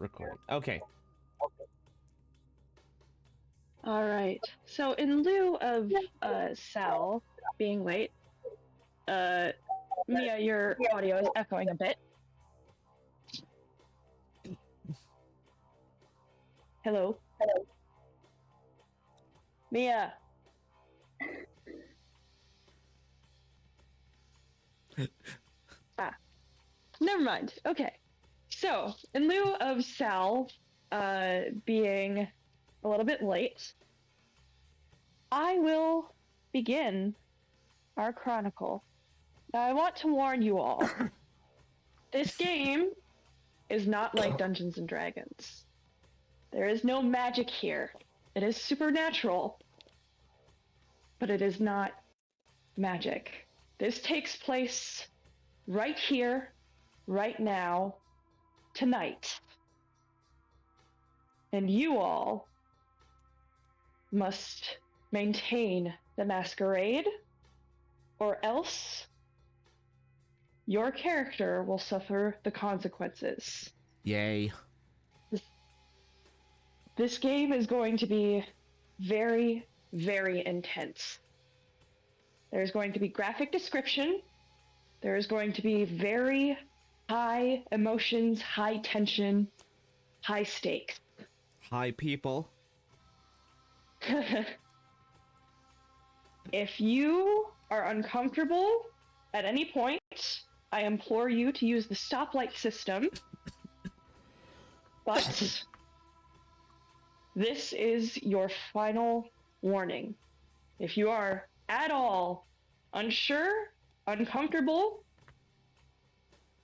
recording. Okay. All right. So in lieu of Sal being late, Mia, your audio is echoing a bit. Hello. Hello. Mia. Never mind. Okay. So, in lieu of Sal being a little bit late, I will begin our chronicle. Now, I want to warn you all. This game is not like Dungeons and Dragons. There is no magic here. It is supernatural, but it is not magic. This takes place right here, right now, tonight. And you all must maintain the masquerade, or else your character will suffer the consequences. Yay. This game is going to be very, very intense. There's going to be graphic description. There's going to be very high emotions, high tension, high stakes. Hi, people. If you are uncomfortable at any point, I implore you to use the stoplight system. But this is your final warning. If you are at all unsure, uncomfortable,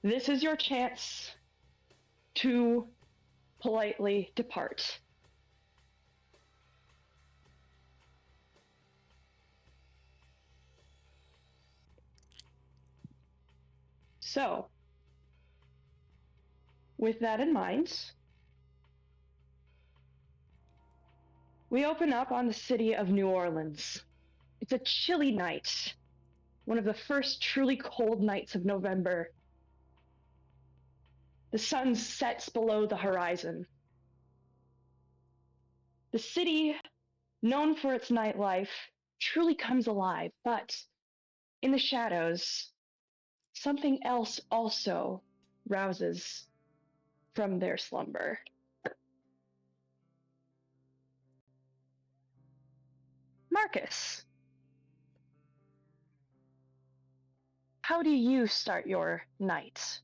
this is your chance to politely depart. So, with that in mind, we open up on the city of New Orleans. It's a chilly night, one of the first truly cold nights of November. The sun sets below the horizon. The city, known for its nightlife, truly comes alive, but in the shadows, something else also rouses from their slumber. Marcus, how do you start your night?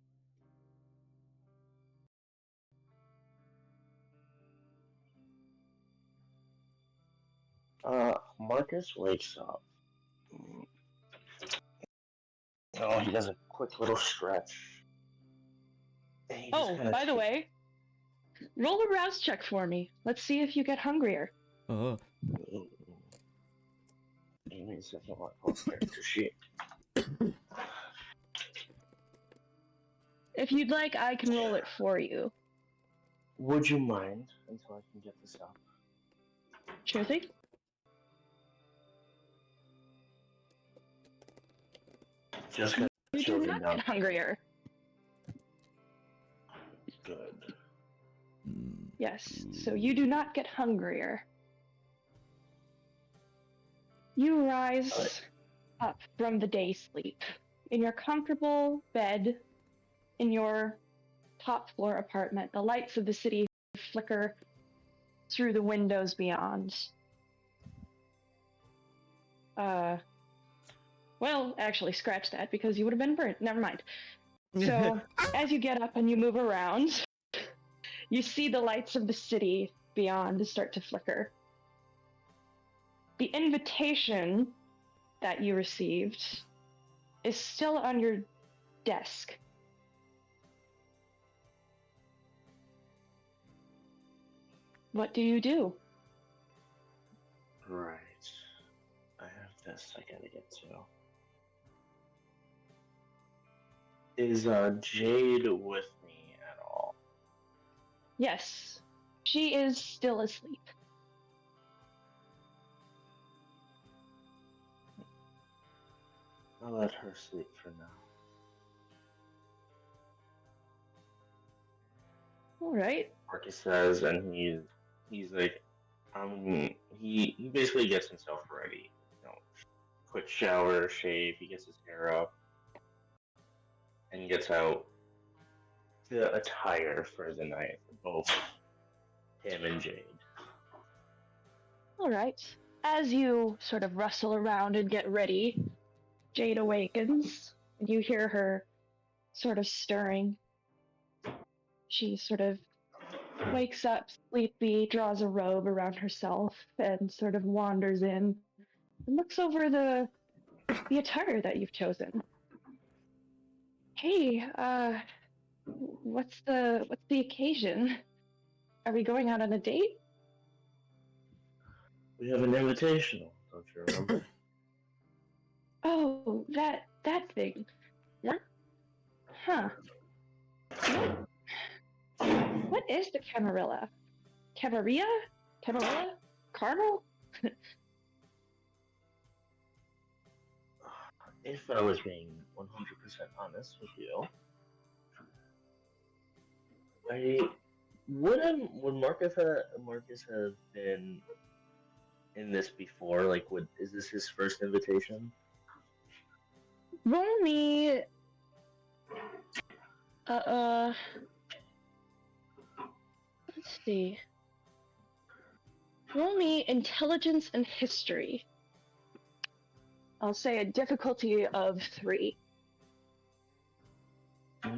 Marcus wakes up. Oh, he does a quick little stretch. Oh, by the way, roll a rouse check for me. Let's see if you get hungrier. Give me a second, I'll character sheet. If you'd like, I can roll it for you. Would you mind until I can get this up? Sure thing. Just got You do not get hungrier. Good. Yes, so you do not get hungrier. You rise up from the day sleep in your comfortable bed in your top floor apartment. The lights of the city flicker through the windows beyond. Well, actually, scratch that because you would have been burnt. Never mind. So, as you get up and you move around, you see the lights of the city beyond start to flicker. The invitation that you received is still on your desk. What do you do? Right. I have this I gotta get to. Is Jade with me at all? Yes, she is still asleep. I'll let her sleep for now. All right. Marcus says, and he's like, he basically gets himself ready. You know, quick shower, shave. He gets his hair up, and gets out the attire for the night for both him and Jade. All right. As you sort of rustle around and get ready, Jade awakens, and you hear her sort of stirring. She sort of wakes up sleepy, draws a robe around herself, and sort of wanders in and looks over the attire that you've chosen. Hey, what's the occasion? Are we going out on a date? We have an invitational, don't you remember? Oh, that thing. What? Huh. What is the Camarilla? Camarilla? Camarilla? Carmel? If I was being 100% honest with you, would Marcus have been in this before? Like, is this his first invitation? Roll me. Let's see. Roll me intelligence and history. I'll say a difficulty of 3. Okay.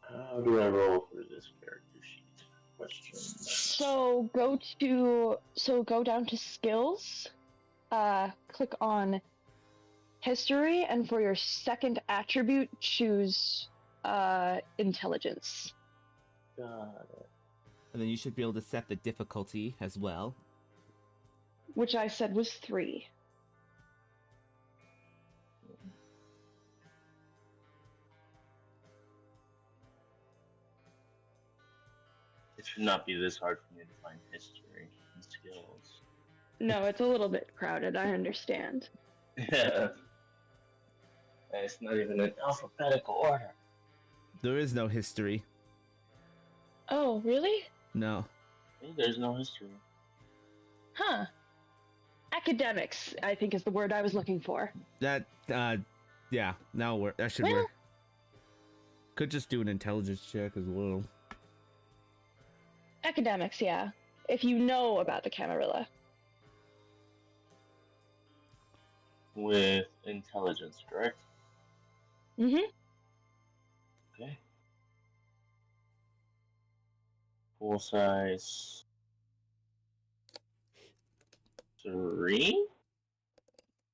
How do I roll for this character sheet? Questions. So go down to skills. Click on history, and for your second attribute, choose intelligence. Got it. And then you should be able to set the difficulty as well. Which I said was 3. It should not be this hard for me to find history and skills. No, it's a little bit crowded, I understand. Yeah. And it's not even in alphabetical order. There is no history. Oh, really? No. Hey, there's no history. Huh. Academics, I think is the word I was looking for. That, yeah, that'll work. That should Well- work. Could just do an intelligence check as well. Academics, yeah. If you know about the Camarilla. With intelligence, correct? Mm-hmm. Okay. Full size 3?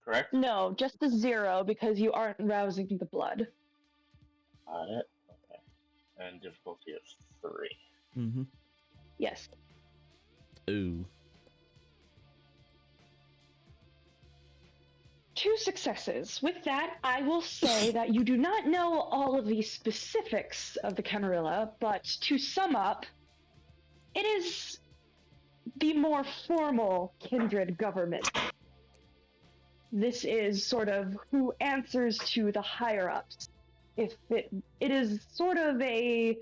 Correct? No, just the 0 because you aren't rousing the blood. Got it. Okay. And difficulty of 3. Mm-hmm. Yes. Ooh. 2 successes. With that, I will say that you do not know all of the specifics of the Camarilla, but to sum up, it is the more formal kindred government. This is sort of who answers to the higher-ups. If it is sort of a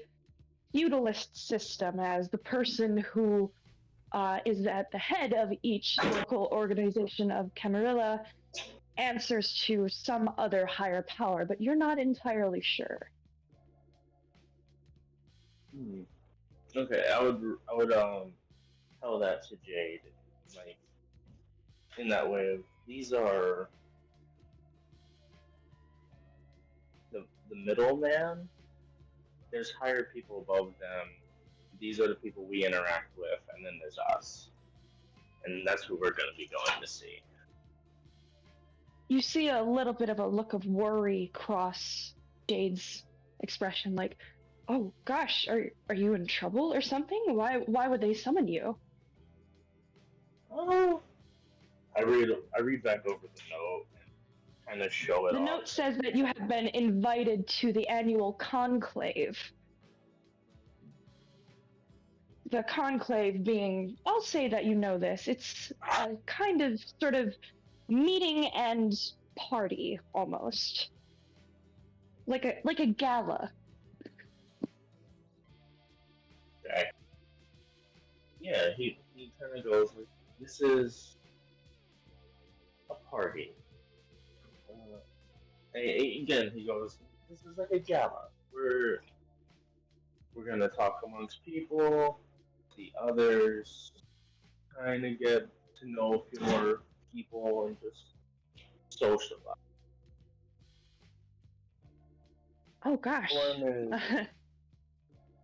feudalist system, as the person who is at the head of each local organization of Camarilla answers to some other higher power, but you're not entirely sure. Okay, I would tell that to Jade, like, in that way of, these are the middleman. There's higher people above them. These are the people we interact with, and then there's us. And that's who we're going to be going to see. You see a little bit of a look of worry cross Jade's expression, like, "Oh gosh, are you in trouble or something? Why would they summon you?" Oh, I read back over the note and kind of show it The off. note says that you have been invited to the annual conclave. the conclave being, I'll say that you know this, it's a kind of sort of meeting and party almost. Like a gala. Okay. Yeah, he kind of goes like, "This is a party." Again, he goes, "This is like a gala. We're gonna talk amongst people, the others, kind of get to know a few more people, and just socialize." Oh gosh. One is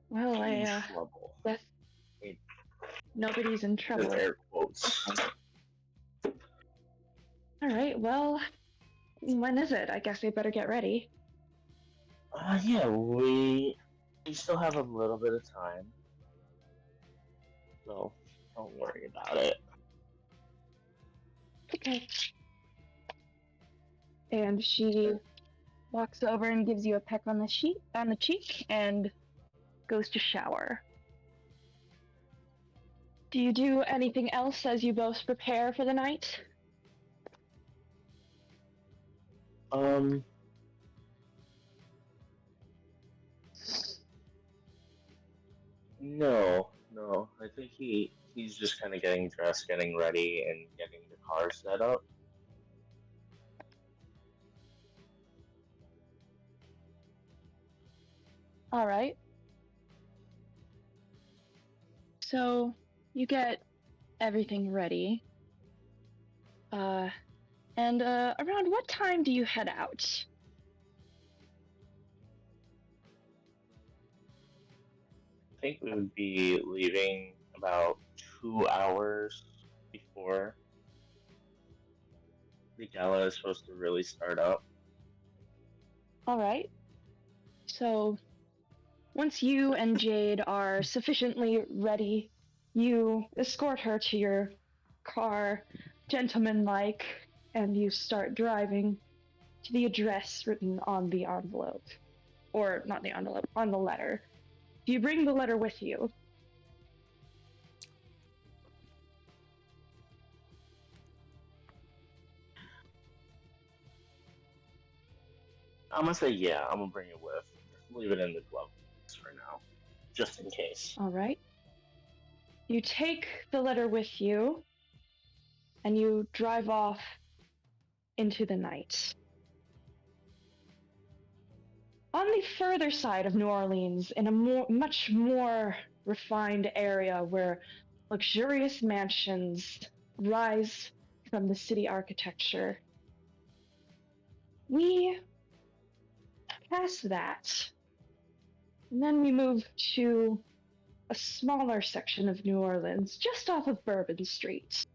Well, in trouble. guess It, nobody's in with trouble. air quotes. All right, well, when is it? I guess I better get ready. Yeah, we still have a little bit of time, so don't worry about it. Okay. And she walks over and gives you a peck on the cheek and goes to shower. Do you do anything else as you both prepare for the night? No. I think he's just kind of getting dressed, getting ready, and getting the car set up. All right. So you get everything ready. And around what time do you head out? I think we would be leaving about 2 hours before the gala is supposed to really start up. All right. So once you and Jade are sufficiently ready, you escort her to your car, gentlemanlike, and you start driving to the address written on the envelope. Or not the envelope, on the letter. Do you bring the letter with you? I'm gonna say yeah. I'm gonna bring it with. Just leave it in the glove box for now, just in case. All right. You take the letter with you, and you drive off into the night. On the further side of New Orleans, in a much more refined area where luxurious mansions rise from the city architecture, we pass that. And then we move to a smaller section of New Orleans, just off of Bourbon Street.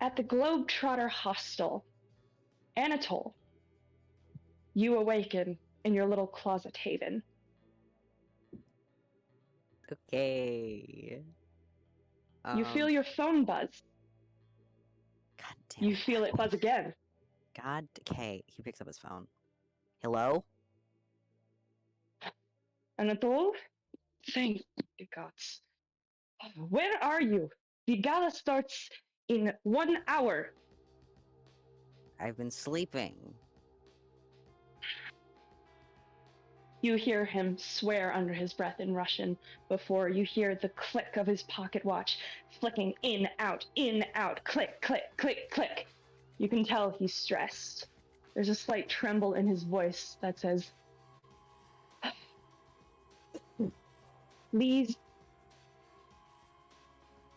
At the Globetrotter Hostel, Anatole, you awaken in your little closet haven. Okay. You feel your phone buzz. God damn You it. feel it buzz again. God. Okay. He picks up his phone. Hello? Anatole? Thank the gods. Where are you? The gala starts in 1 hour. I've been sleeping. You hear him swear under his breath in Russian before you hear the click of his pocket watch flicking in, out, click, click, click, click. You can tell he's stressed. There's a slight tremble in his voice that says, "Please,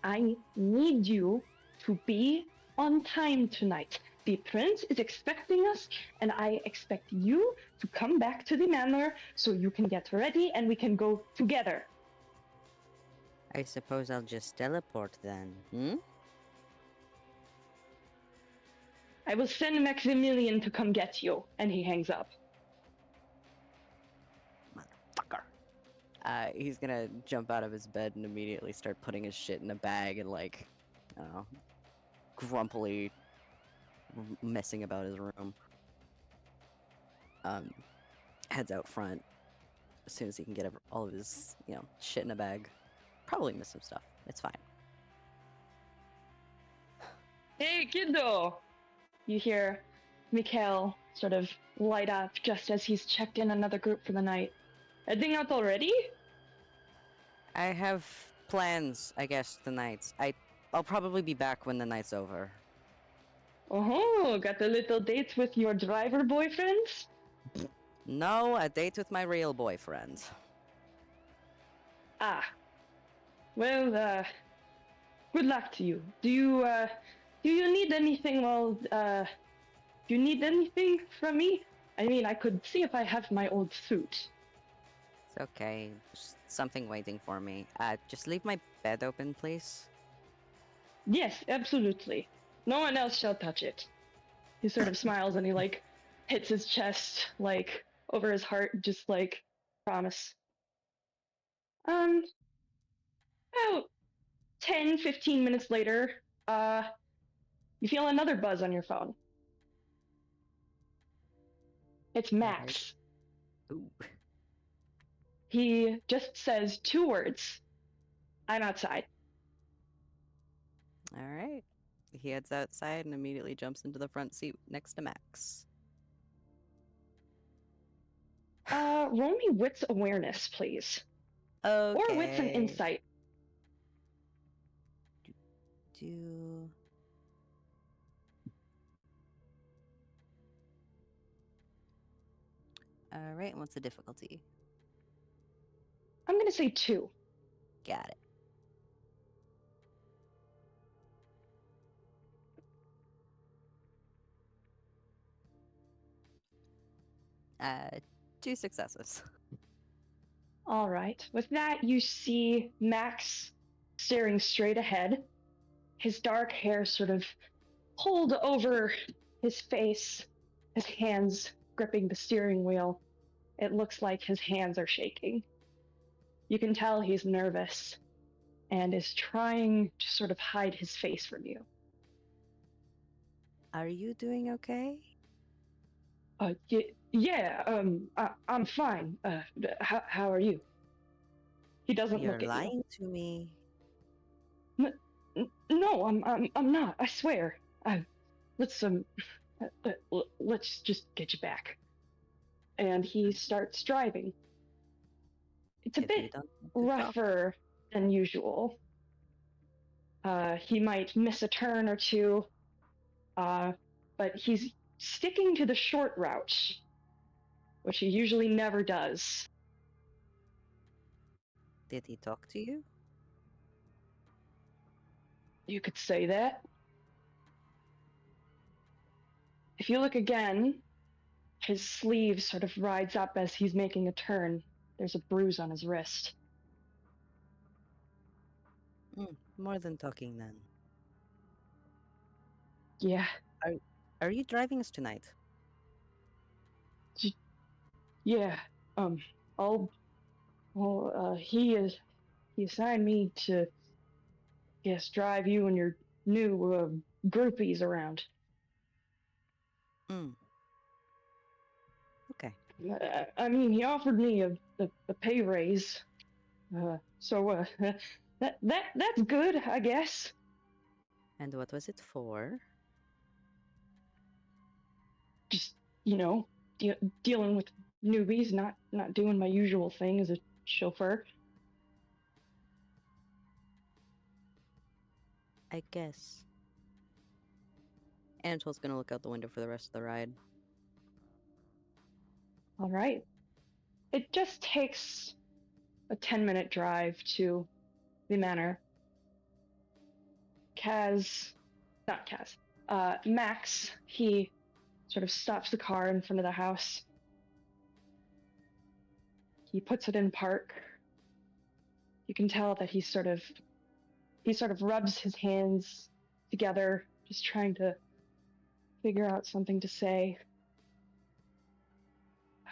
I need you to be on time tonight. The prince is expecting us, and I expect you to come back to the manor so you can get ready and we can go together." I suppose I'll just teleport then, "I will send Maximilian to come get you," and he hangs up. Motherfucker. He's gonna jump out of his bed and immediately start putting his shit in a bag and, like, I don't know, grumpily messing about his room. Heads out front. as soon as he can get all of his, shit in a bag. Probably miss some stuff. It's fine. Hey, kiddo! You hear Mikhail sort of light up just as he's checked in another group for the night. Heading out already? I have plans, I guess, tonight. I'll probably be back when the night's over. Oh, got a little date with your driver boyfriend? No, a date with my real boyfriend. Ah. Well, good luck to you. Do you need anything do you need anything from me? I mean, I could see if I have my old suit. It's okay. There's something waiting for me. Just leave my bed open, please. Yes, absolutely. No one else shall touch it. He sort of smiles and he, like, hits his chest, like, over his heart, just like, promise. About 10, 15 minutes later, you feel another buzz on your phone. It's Alright. Max. Ooh. He just says 2 words. I'm outside. Alright. He heads outside and immediately jumps into the front seat next to Max. Roll me wits awareness, please. Okay. Or wits and insight. Do... Alright, and what's the difficulty? I'm gonna say 2. Got it. Uh, 2 successes. All right. With that, you see Max staring straight ahead, his dark hair sort of pulled over his face, his hands gripping the steering wheel. It looks like his hands are shaking. You can tell he's nervous and is trying to sort of hide his face from you. Are you doing okay? I'm fine. How are you? He doesn't You're look at lying to me. you. No, I'm not. I swear. Let's let's just get you back. And he starts driving. It's a If you bit don't want to talk. rougher than usual. He might miss a turn or two, but he's sticking to the short route, which he usually never does. Did he talk to you? You could say that. If you look again, his sleeve sort of rides up as he's making a turn. There's a bruise on his wrist. More than talking then. Yeah, Are you driving us tonight? yeah. He assigned me to, yes, drive you and your new groupies around. Okay. I mean, he offered me a pay raise, so that's good, I guess. And what was it for? Just dealing with newbies, not doing my usual thing as a chauffeur. I guess. Anatol's gonna look out the window for the rest of the ride. All right. It just takes a 10-minute drive to the manor. Max, he sort of stops the car in front of the house. He puts it in park. You can tell that he sort of rubs his hands together, just trying to figure out something to say.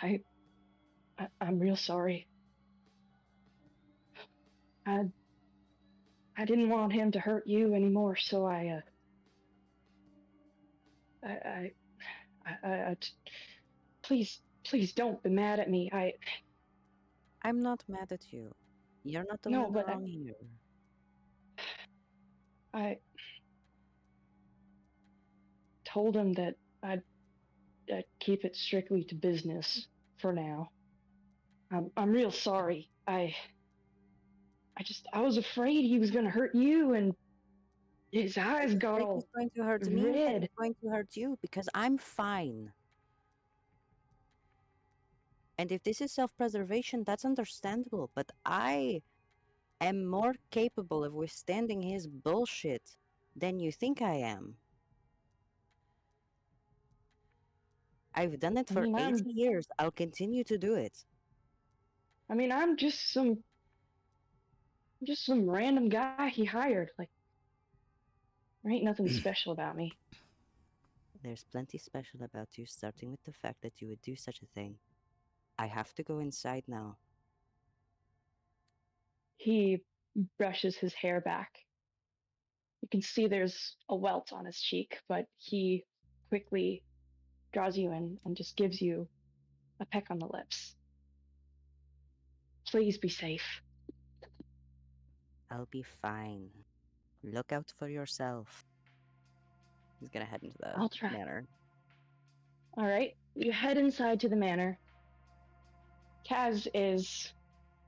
I'm real sorry. I didn't want him to hurt you anymore, so please don't be mad at me. I'm not mad at you. You're not doing No, anything but wrong here. I told him that I'd keep it strictly to business for now. I'm real sorry. I was afraid he was gonna hurt you, and his eyes If got he's all going to hurt me, then red. he's going to hurt you because I'm fine. And if this is self-preservation, that's understandable, but I am more capable of withstanding his bullshit than you think I am. I've done it I for mean, 80 years. I'll continue to do it. I'm just some random guy he hired. Like, there ain't nothing special about me. There's plenty special about you, starting with the fact that you would do such a thing. I have to go inside now. He brushes his hair back. You can see there's a welt on his cheek, but he quickly draws you in and just gives you a peck on the lips. Please be safe. I'll be fine. Look out for yourself. He's gonna head into the I'll try. manor. All right, you head inside to the manor. Kaz is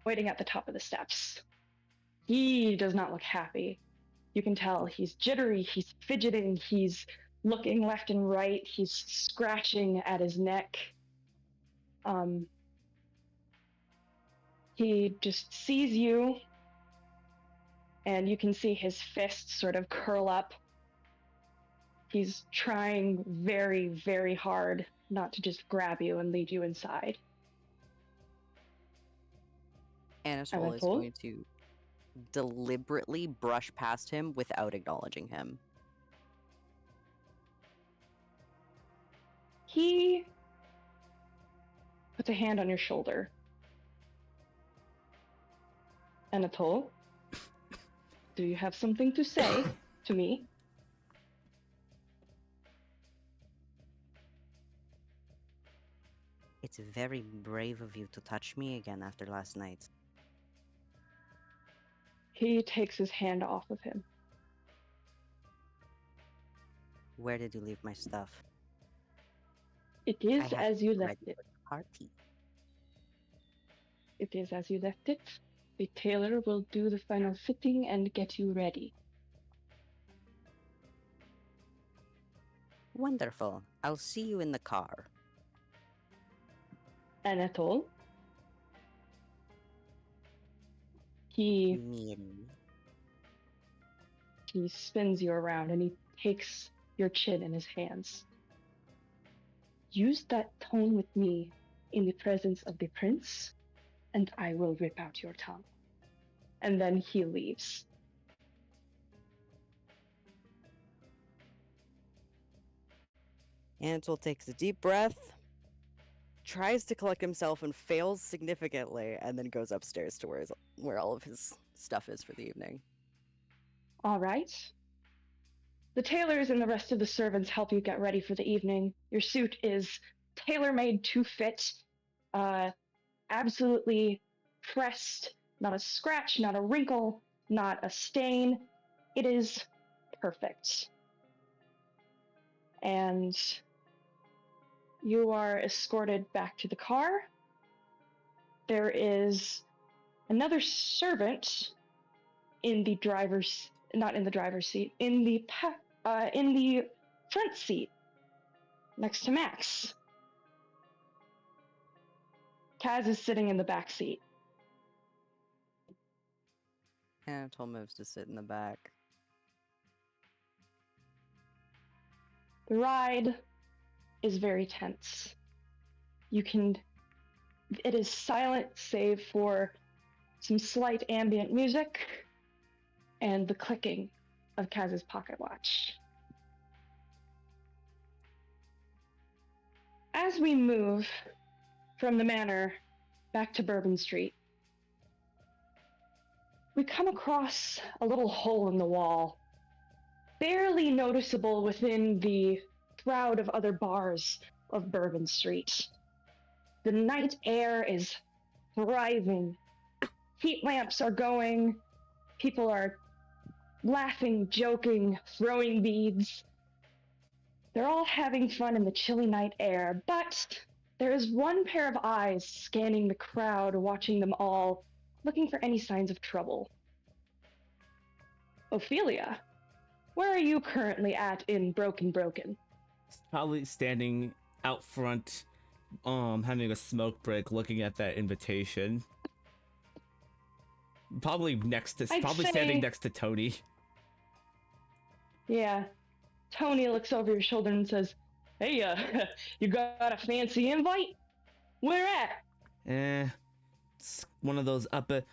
waiting at the top of the steps. He does not look happy. You can tell he's jittery, he's fidgeting, he's looking left and right, he's scratching at his neck. He just sees you, and you can see his fists sort of curl up. He's trying very, very hard not to just grab you and lead you inside. Anatole is going to deliberately brush past him without acknowledging him. He puts a hand on your shoulder. Anatole, do you have something to say to me? It's very brave of you to touch me again after last night. He takes his hand off of him. Where did you leave my stuff? It I is have as you to left ready it. for the party. It is as you left it. The tailor will do the final fitting and get you ready. Wonderful. I'll see you in the car. Anatole. He spins you around and he takes your chin in his hands. Use that tone with me in the presence of the prince, and I will rip out your tongue. And then he leaves. Anatole takes a deep breath, tries to collect himself and fails significantly, and then goes upstairs to where all of his stuff is for the evening. All right. The tailors and the rest of the servants help you get ready for the evening. Your suit is tailor-made to fit, absolutely pressed, not a scratch, not a wrinkle, not a stain. It is perfect. And you are escorted back to the car. There is another servant in the driver's, not in the driver's seat, in the front seat next to Max. Kaz is sitting in the back seat. Anatole moves to sit in the back. The ride is very tense. It is silent save for some slight ambient music and the clicking of Kaz's pocket watch. As we move from the manor back to Bourbon Street, we come across a little hole in the wall, barely noticeable within the crowd of other bars of Bourbon Street. The night air is thriving. Heat lamps are going, people are laughing, joking, throwing beads. They're all having fun in the chilly night air, but there is one pair of eyes scanning the crowd, watching them all, looking for any signs of trouble. Ophelia, where are you currently at in Broken? Probably standing out front, having a smoke break, looking at that invitation. Probably standing next to Tony. Yeah. Tony looks over your shoulder and says, "Hey, you got a fancy invite? Where at?" It's one of those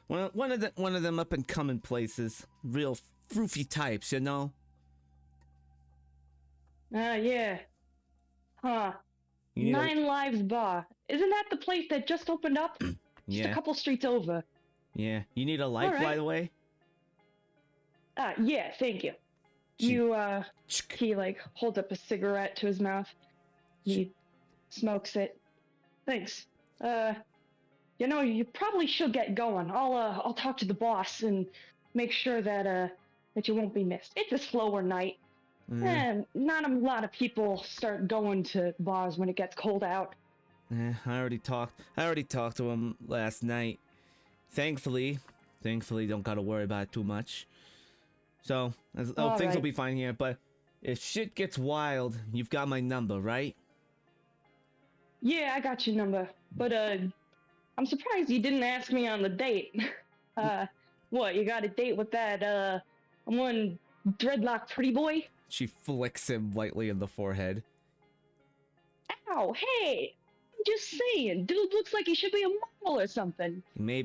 one of them up and coming places. Real froofy types, you know? Yeah. Huh. You need Nine Lives Bar. Isn't that the place that just opened up? Just yeah. a couple streets over. Yeah. You need a light, Alright. by the way? Yeah, thank you. He holds up a cigarette to his mouth. He smokes it. Thanks. You probably should get going. I'll talk to the boss and make sure that you won't be missed. It's a slower night. And not a lot of people start going to bars when it gets cold out. I already talked to him last night. Thankfully, don't gotta worry about it too much. So, things will be fine here, but if shit gets wild, you've got my number, right? Yeah, I got your number. But, I'm surprised you didn't ask me on the date. What, you got a date with that, one dreadlock pretty boy? She flicks him lightly in the forehead. Ow, hey! I'm just saying, dude looks like he should be a model or something. He may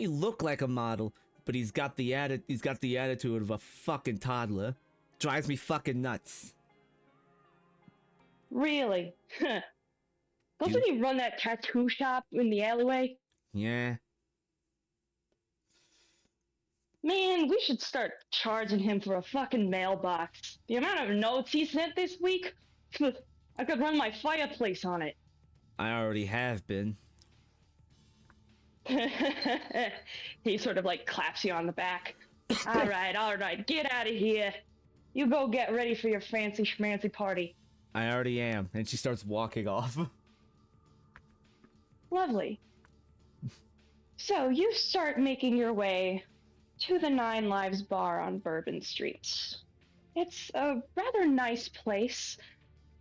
look like a model, but he's got the attitude of a fucking toddler. Drives me fucking nuts. Really? Doesn't he run that tattoo shop in the alleyway? Yeah. Man, we should start charging him for a fucking mailbox. The amount of notes he sent this week, I could run my fireplace on it. I already have been. He sort of claps you on the back. All right, get out of here. You go get ready for your fancy schmancy party. I already am. And she starts walking off. Lovely. So you start making your way to the Nine Lives Bar on Bourbon Street. It's a rather nice place.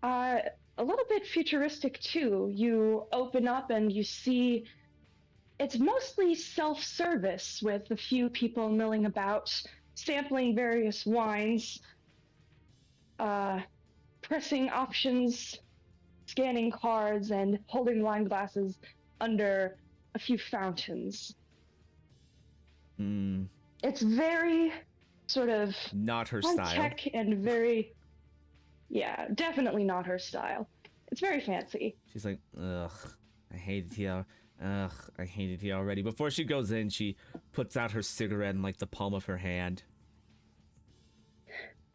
A little bit futuristic too. You open up and you see it's mostly self-service with a few people milling about, sampling various wines, pressing options, scanning cards, and holding wine glasses under a few fountains. It's very sort of not her style. Tech and very, yeah, definitely not her style. It's very fancy. She's like, ugh, I hate it here. Ugh, I hate it here already. Before she goes in, she puts out her cigarette in the palm of her hand.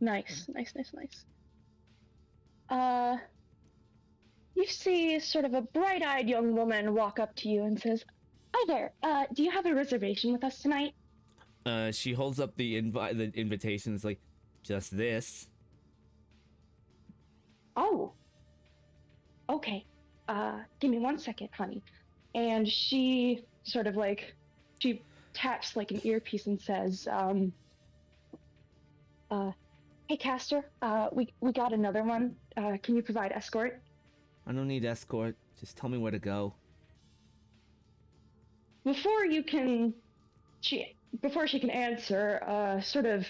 Nice. You see sort of a bright-eyed young woman walk up to you and says, "Hi there, do you have a reservation with us tonight?" She holds up the invitation. It's like, just this. Oh. Okay. Give me 1 second, honey. And she sort of she taps an earpiece and says, "Hey, Castor, we got another one. Can you provide escort?" I don't need escort. Just tell me where to go. Before she can answer, a sort of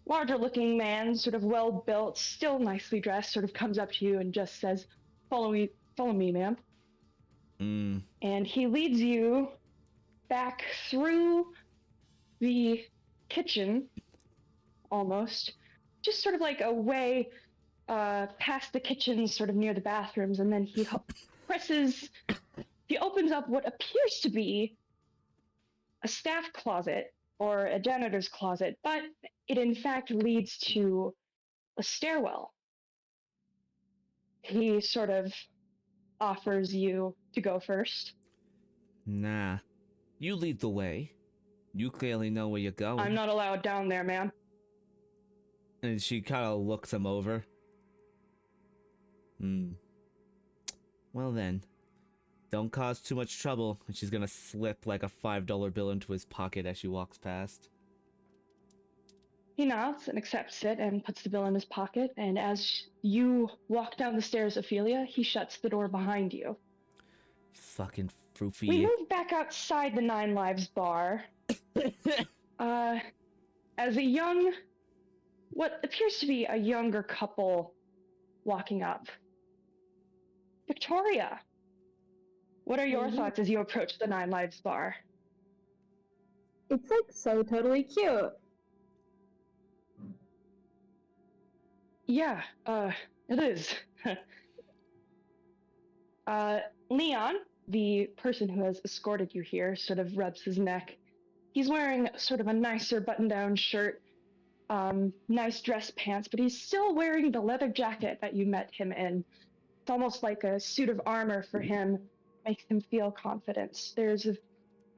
larger-looking man, sort of well-built, still nicely dressed, sort of comes up to you and just says, follow me, ma'am." And he leads you back through the kitchen, almost, just sort of a way past the kitchen, sort of near the bathrooms, and then he opens up what appears to be a staff closet or a janitor's closet, but it in fact leads to a stairwell. He sort of offers you to go first. Nah. You lead the way. You clearly know where you're going. I'm not allowed down there, ma'am. And she kind of looks him over. Well then. Don't cause too much trouble. And she's gonna slip like a $5 bill into his pocket as she walks past. He nods and accepts it and puts the bill in his pocket, and as you walk down the stairs, Ophelia, he shuts the door behind you. Fucking froofy. We move back outside the Nine Lives bar. As a young, what appears to be a younger couple walking up. Victoria, what are your thoughts as you approach the Nine Lives bar? It's like so totally cute. Yeah, it is. Leon, the person who has escorted you here, sort of rubs his neck. He's wearing sort of a nicer button-down shirt, nice dress pants, but he's still wearing the leather jacket that you met him in. It's almost like a suit of armor for him, makes him feel confident. There's a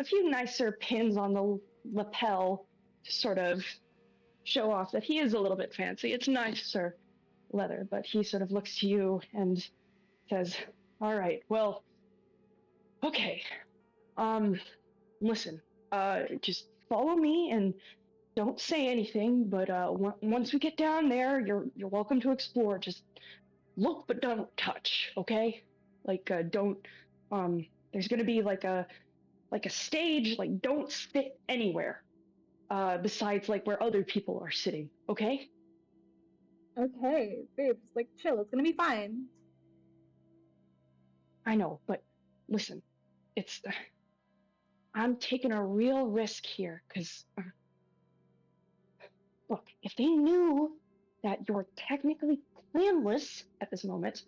few nicer pins on the lapel to sort of show off that he is a little bit fancy. It's nicer leather, but he sort of looks to you and says, all right, well, okay, listen, just follow me and don't say anything, but once we get down there, you're welcome to explore. Just look but don't touch, okay? Like, don't, there's gonna be like a stage, like, don't sit anywhere, besides, like, where other people are sitting, okay? Okay, babes, like, chill, it's gonna be fine. I know, but listen, I'm taking a real risk here, because, look, if they knew that you're technically planless at this moment,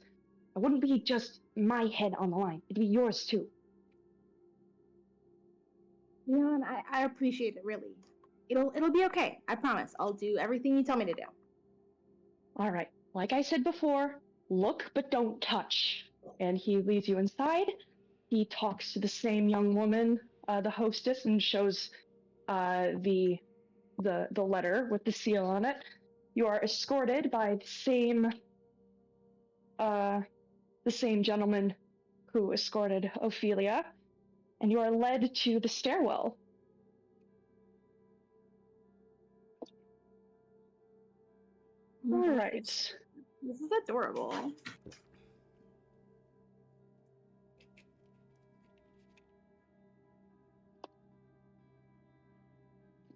it wouldn't be just my head on the line, it'd be yours too. Leon, I appreciate it, really. It'll be okay, I promise. I'll do everything you tell me to do. All right, like I said before, look but don't touch. And he leads you inside. He talks to the same young woman, the hostess, and shows the letter with the seal on it. You are escorted by the same gentleman who escorted Ophelia, and you are led to the stairwell. All right. This is adorable.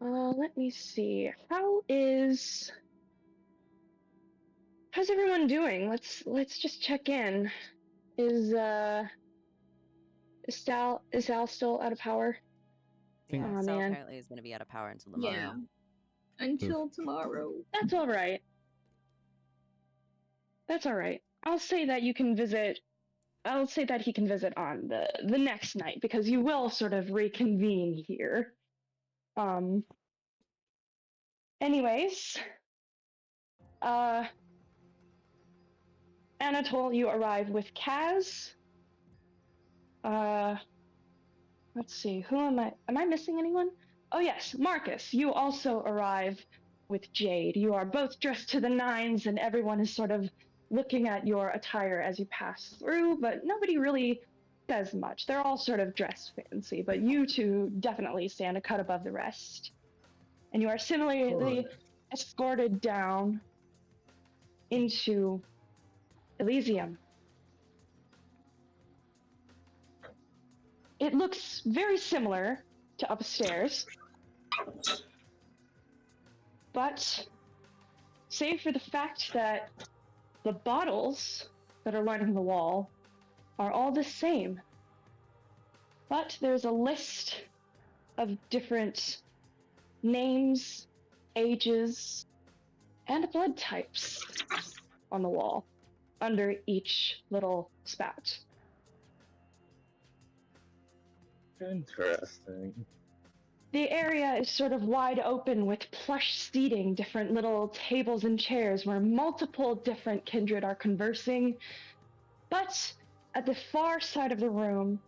Let me see. How's everyone doing? Let's just check in. Is Sal still out of power? Yeah, Oh, Sal man. apparently is going to be out of power until tomorrow. Yeah. Until tomorrow. That's all right. That's all right. I'll say that he can visit on the next night, because you will sort of reconvene here. Anyways, Anatole, you arrive with Kaz. Let's see, who am I missing anyone? Oh yes, Marcus, you also arrive with Jade. You are both dressed to the nines, and everyone is sort of looking at your attire as you pass through, but nobody really says much. They're all sort of dressed fancy, but you two definitely stand a cut above the rest. And you are similarly escorted down into Elysium. It looks very similar to upstairs, but save for the fact that the bottles that are lining the wall are all the same. But there's a list of different names, ages, and blood types on the wall under each little spout. Interesting. The area is sort of wide open with plush seating, different little tables and chairs where multiple different kindred are conversing. But at the far side of the room,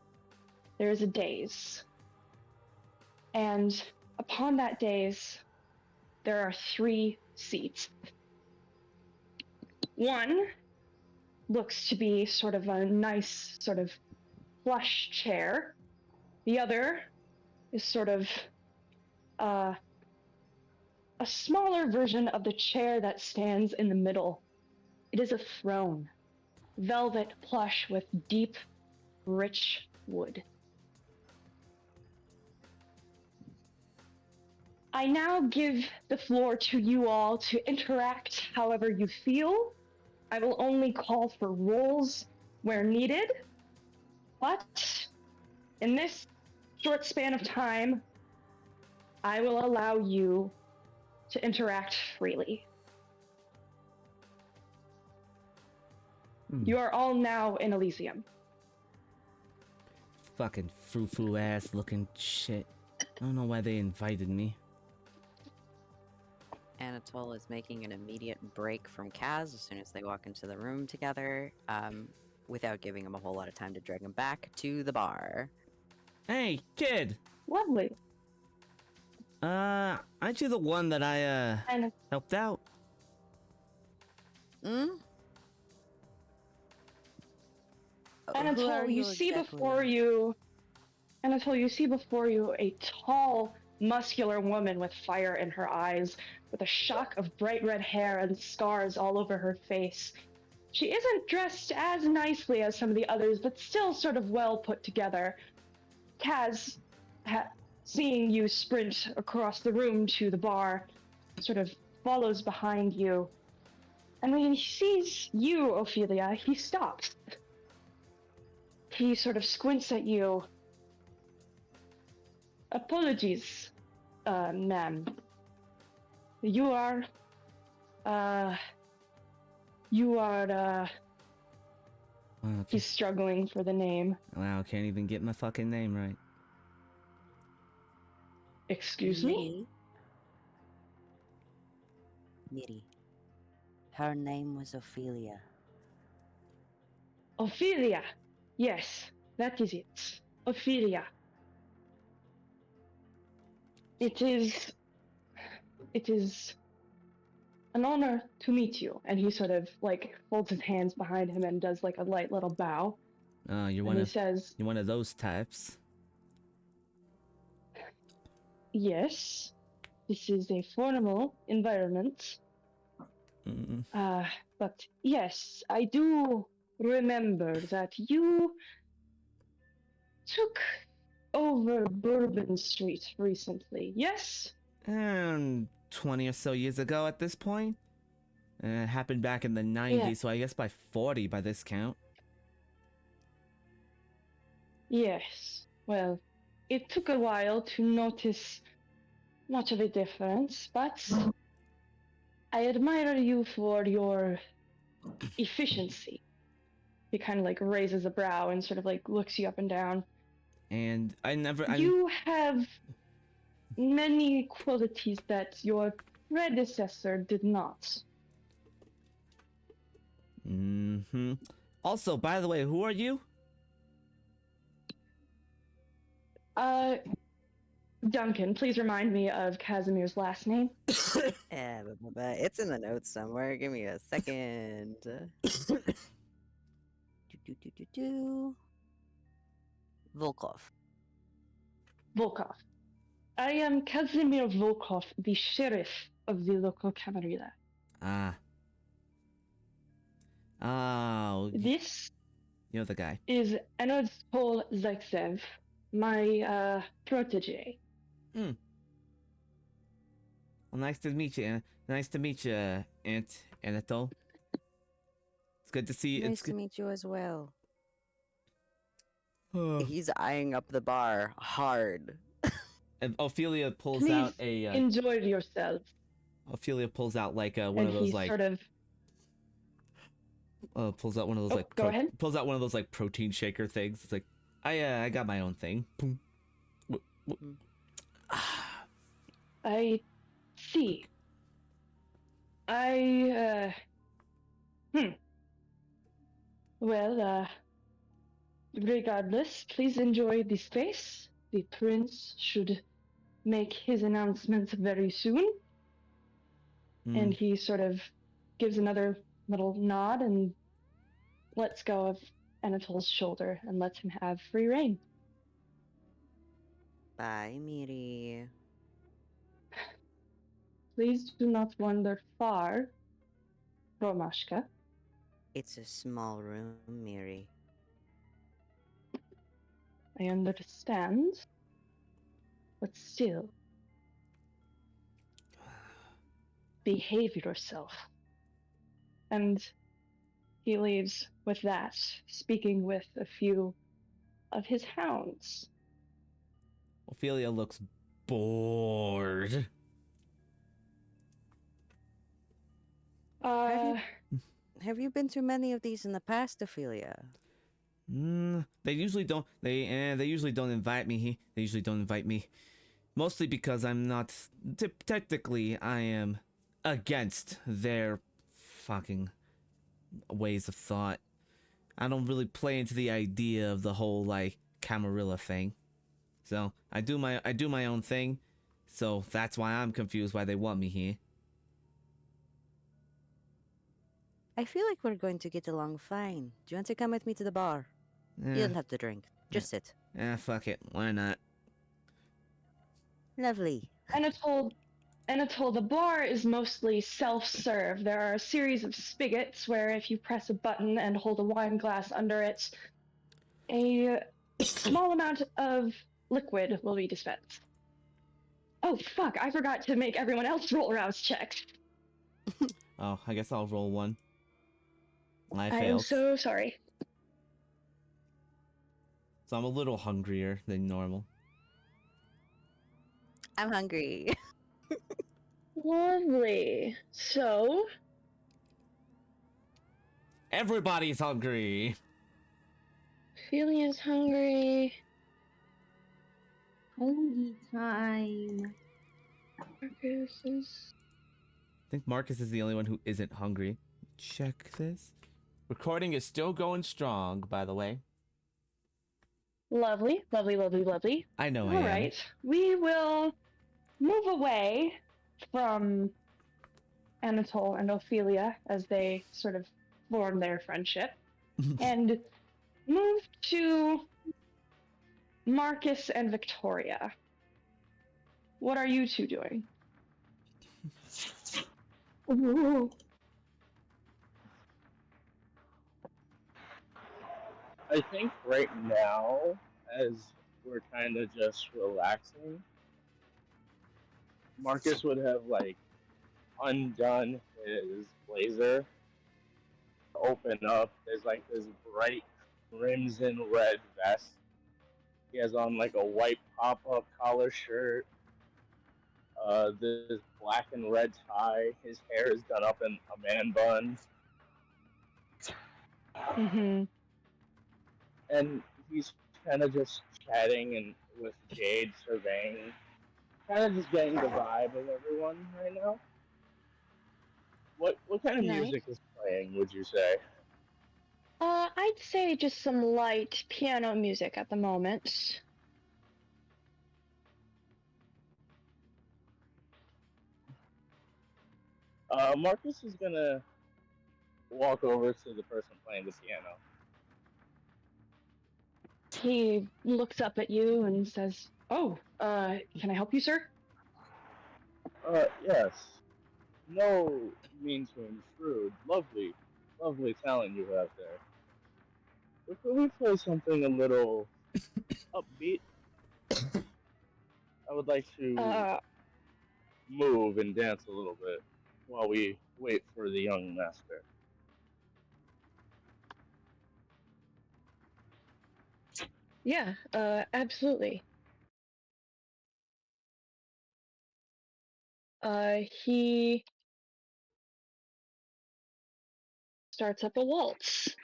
there is a dais. And upon that dais, there are 3 seats. One looks to be sort of a nice, sort of plush chair. The other is sort of a smaller version of the chair that stands in the middle. It is a throne, velvet plush with deep, rich wood. I now give the floor to you all to interact however you feel. I will only call for rolls where needed, but in this short span of time, I will allow you to interact freely. You are all now in Elysium. Fucking frou-frou ass looking shit. I don't know why they invited me. Anatole is making an immediate break from Kaz as soon as they walk into the room together, without giving him a whole lot of time to drag him back to the bar. Hey, kid! Lovely. Aren't you the one that I, helped out? Hmm? Anatole, you see before you a tall, muscular woman with fire in her eyes, with a shock of bright red hair and scars all over her face. She isn't dressed as nicely as some of the others, but still sort of well put together. Kaz, seeing you sprint across the room to the bar, sort of follows behind you. And when he sees you, Ophelia, he stops. He sort of squints at you. Apologies, ma'am. You are, Wow, he's struggling for the name. wow, can't even get my fucking name right. Excuse me? Miri. Her name was Ophelia. Ophelia. Yes, that is it. Ophelia. It is an honor to meet you. And he sort of like folds his hands behind him and does like a light little bow. Oh, you're And he says, one of those types. yes, this is a formal environment. Mm. But yes, I do remember that you took over Bourbon Street recently, yes? 20 or so years ago at this point. It happened back in the 90s, Yeah. so I guess by 40 by this count. Yes. Well, it took a while to notice much of a difference, but I admire you for your efficiency. He kind of like raises a brow and sort of like looks you up and down. And You have many qualities that your predecessor did not. Mm-hmm. Also, by the way, who are you? Duncan, please remind me of Casimir's last name. It's in the notes somewhere. Give me a second. Volkov. Volkov. I am Casimir Volkov, the sheriff of the local Camarilla. Ah. Oh, This you're the guy. is Anatole Zaitsev, my protege. Hmm. Well, nice to meet you. Nice to meet you, Aunt Anatole. It's good to see you. Nice to meet you as well. Oh. He's eyeing up the bar hard. And Ophelia pulls Please out a. enjoy yourself. Ophelia pulls out like one And of those he like. sort of. Pulls out one of those like. Go ahead. Pulls out one of those like protein shaker things. It's like, I got my own thing. Boom. I see. Well, Regardless, please enjoy the space. The prince should make his announcements very soon. And he sort of gives another little nod and lets go of Anatol's shoulder and lets him have free reign. Bye, Miri. Please do not wander far, Romashka. It's a small room, Miri. I understand. But still, behave yourself. And he leaves with that, speaking with a few of his hounds. Ophelia looks bored. Have you been to many of these in the past, Ophelia? They usually don't. They usually don't invite me. They usually don't invite me. Mostly because I'm not. Technically, I am against their fucking ways of thought. I don't really play into the idea of the whole like Camarilla thing. So I do my own thing. So that's why I'm confused why they want me here. I feel like we're going to get along fine. Do you want to come with me to the bar? You don't have to drink. Just sit. Fuck it. Why not? Lovely. Anatole, the bar is mostly self-serve. There are a series of spigots where if you press a button and hold a wine glass under it, a small amount of liquid will be dispensed. Oh, fuck, I forgot to make everyone else roll rouse checks. Oh, I guess I'll roll one. I am failed. so sorry. So I'm a little hungrier than normal. I'm hungry. Lovely. So... Everybody's hungry! Ophelia's hungry. Hungry time. Marcus is... I think Marcus is the only one who isn't hungry. Check this. Recording is still going strong, by the way. Lovely, lovely, lovely, lovely. I know I am. All right, we will move away from Anatole and Ophelia as they sort of form their friendship and move to Marcus and Victoria. What are you two doing? Ooh. I think right now, as we're kind of just relaxing, Marcus would have like undone his blazer, open up. There's like this bright crimson red vest. He has on like a white pop-up collar shirt. This black and red tie. His hair is done up in a man bun. Mm-hmm. And he's kind of just chatting and with Jade surveying, kind of just getting the vibe of everyone right now. What kind of Nice. music is playing, would you say? I'd say just some light piano music at the moment. Marcus is gonna walk over to the person playing the piano. He looks up at you and says, "Oh, can I help you, sir?" Yes. No mean to intrude. Lovely talent you have there. But could we play something a little upbeat? I would like to move and dance a little bit while we wait for the young master. Yeah, absolutely. He starts up a waltz.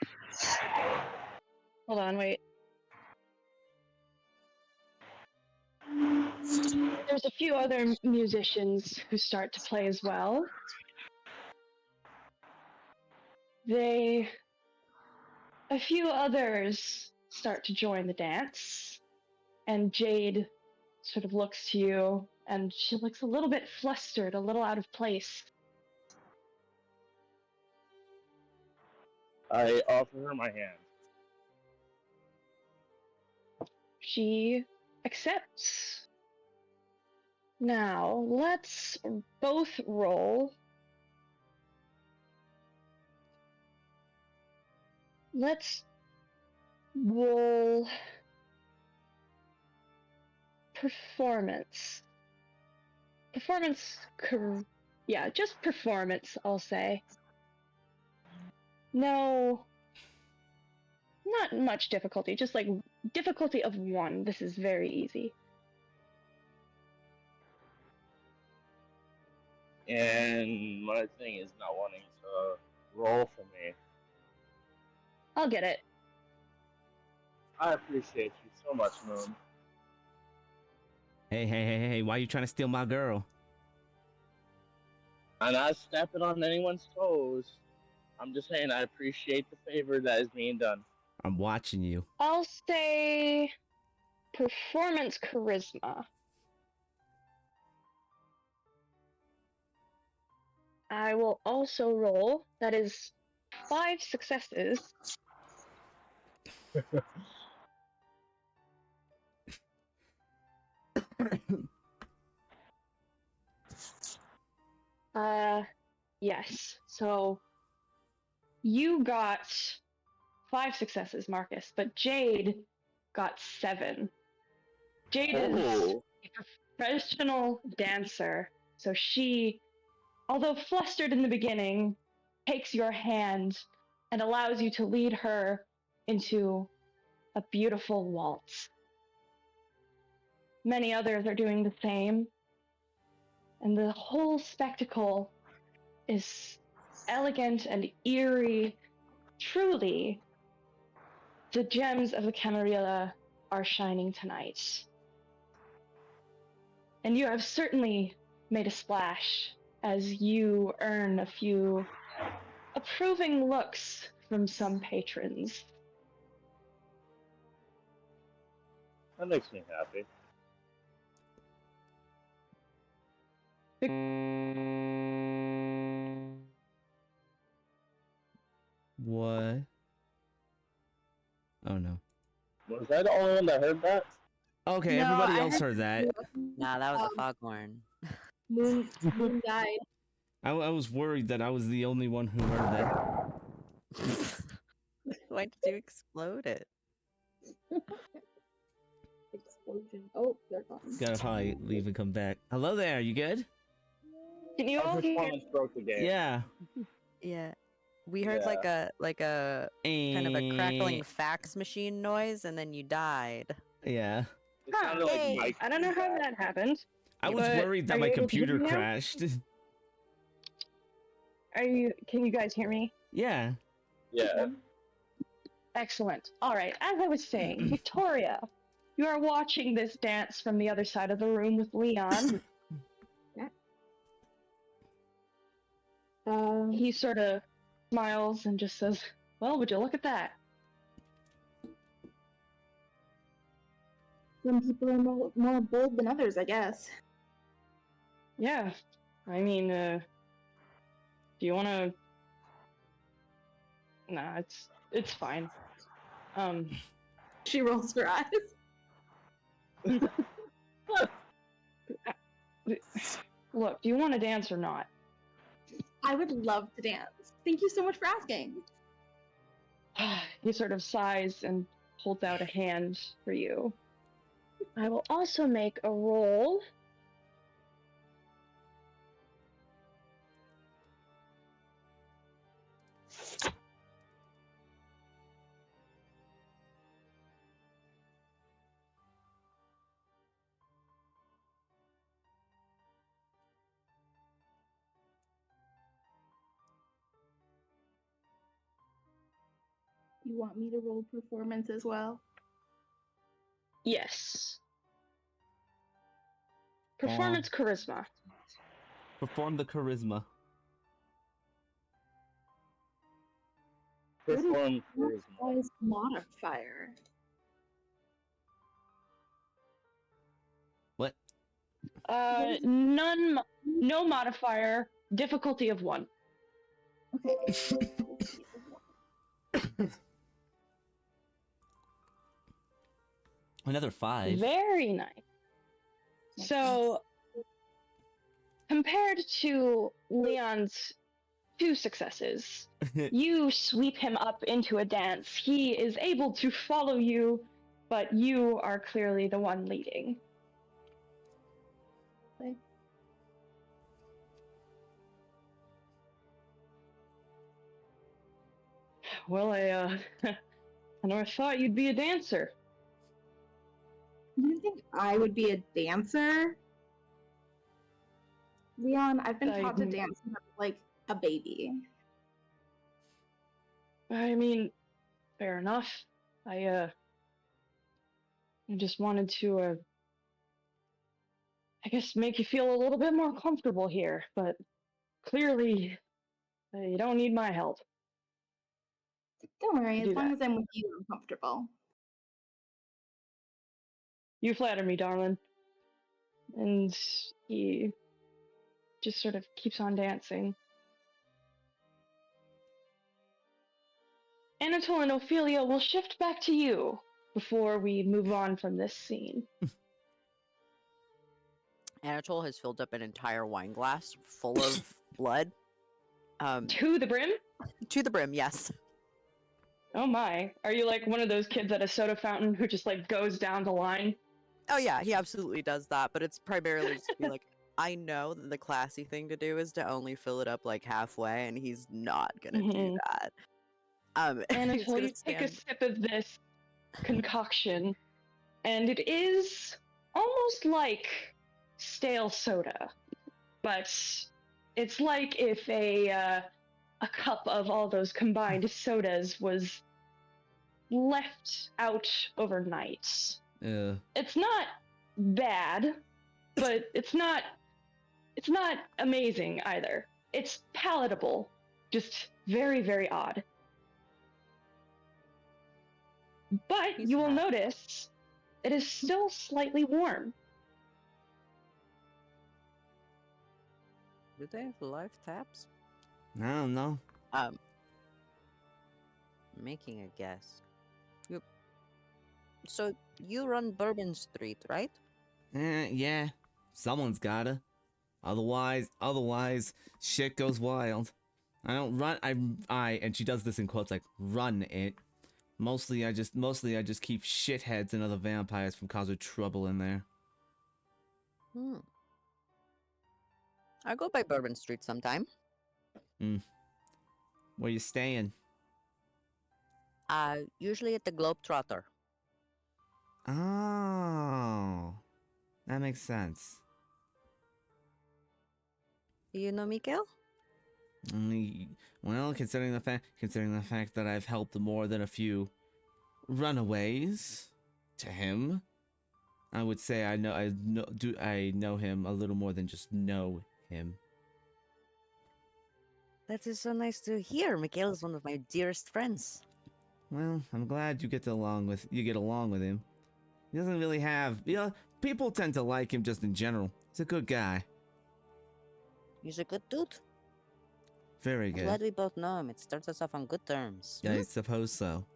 Hold on, wait. There's a few other musicians who start to play as well. A few others start to join the dance, and Jade sort of looks to you, and she looks a little bit flustered, a little out of place. I offer her my hand. She accepts. Now, let's both roll. Let's roll performance. Yeah, just performance, I'll say. No, not much difficulty, just like difficulty of 1. This is very easy. And my thing is not wanting to roll for me. I'll get it. I appreciate you so much, Moon. Hey, why you trying to steal my girl? I'm not stepping on anyone's toes. I'm just saying I appreciate the favor that is being done. I'm watching you. I'll say performance charisma. I will also roll, that is 5 successes. Yes. So you got 5 successes, Marcus, but Jade got 7. Jade is a professional dancer, so she, although flustered in the beginning, takes your hand and allows you to lead her into a beautiful waltz. Many others are doing the same, and the whole spectacle is elegant and eerie. Truly, the gems of the Camarilla are shining tonight. And you have certainly made a splash as you earn a few approving looks from some patrons. That makes me happy. What? Oh no. Was I the only one that heard that? Okay, No, everybody I else had- heard that. Nah, that was a foghorn. Moon died. I was worried that I was the only one who heard that. Why did you explode it? Explosion. Oh, they're gone. Gotta probably leave and come back. Hello there, you good? Can you Our all hear? performance broke the game. Yeah. Yeah. We heard Yeah. like a kind of a crackling fax machine noise, and then you died. Yeah. It sounded like Hey, Mike. I don't know how that happened. I was But worried that are my you able to hear computer me now? crashed. Can you guys hear me? Yeah. Yeah. Excellent. All right, as I was saying, Victoria, you are watching this dance from the other side of the room with Leon. He sort of smiles and just says, "Well, would you look at that?" Some people are more bold than others, I guess. Yeah. I mean, do you want to? Nah, it's fine. She rolls her eyes. Look, do you want to dance or not? I would love to dance. Thank you so much for asking. He sort of sighs and holds out a hand for you. I will also make a roll. You want me to roll performance as well? Yes. Performance charisma. Perform the charisma. Perform charisma. Always modifier. None, no modifier, difficulty of 1. Okay. Another 5. Very nice. So, compared to Leon's 2 successes, you sweep him up into a dance. He is able to follow you, but you are clearly the one leading. Well, I never thought you'd be a dancer. You think I would be a dancer? Leon, I've been taught to dance since I was like a baby. I mean, fair enough. I just wanted to, I guess make you feel a little bit more comfortable here, but clearly, you don't need my help. Don't worry, Do as long that. as I'm with you, I'm comfortable. You flatter me, darling. And he just sort of keeps on dancing. Anatole and Ophelia will shift back to you before we move on from this scene. Anatole has filled up an entire wine glass full of blood. To the brim? To the brim, yes. Oh my. Are you like one of those kids at a soda fountain who just like goes down the line? Oh yeah, he absolutely does that, but it's primarily just to be like, I know that the classy thing to do is to only fill it up like halfway, and he's not gonna do that. Anatole, you take a sip of this concoction, and it is almost like stale soda, but it's like if a cup of all those combined sodas was left out overnight. Yeah. It's not bad, but it's not amazing either. It's palatable, just very, very odd. But you will notice it is still slightly warm. Do they have live taps? I don't know. Making a guess. So you run Bourbon Street, right? Yeah. Someone's gotta. Otherwise, shit goes wild. I don't run. And she does this in quotes like run it. Mostly I just keep shitheads and other vampires from causing trouble in there. I go by Bourbon Street sometime. Where you staying? Usually at the Globetrotter. Oh, that makes sense. Do you know Mikael? Well, considering the fact that I've helped more than a few runaways to him, I would say I know him a little more than just know him. That is so nice to hear. Mikael is one of my dearest friends. Well, I'm glad you get along with him. He doesn't really have, people tend to like him just in general. He's a good guy. He's a good dude. Very I'm good. glad we both know him. It starts us off on good terms. I suppose so.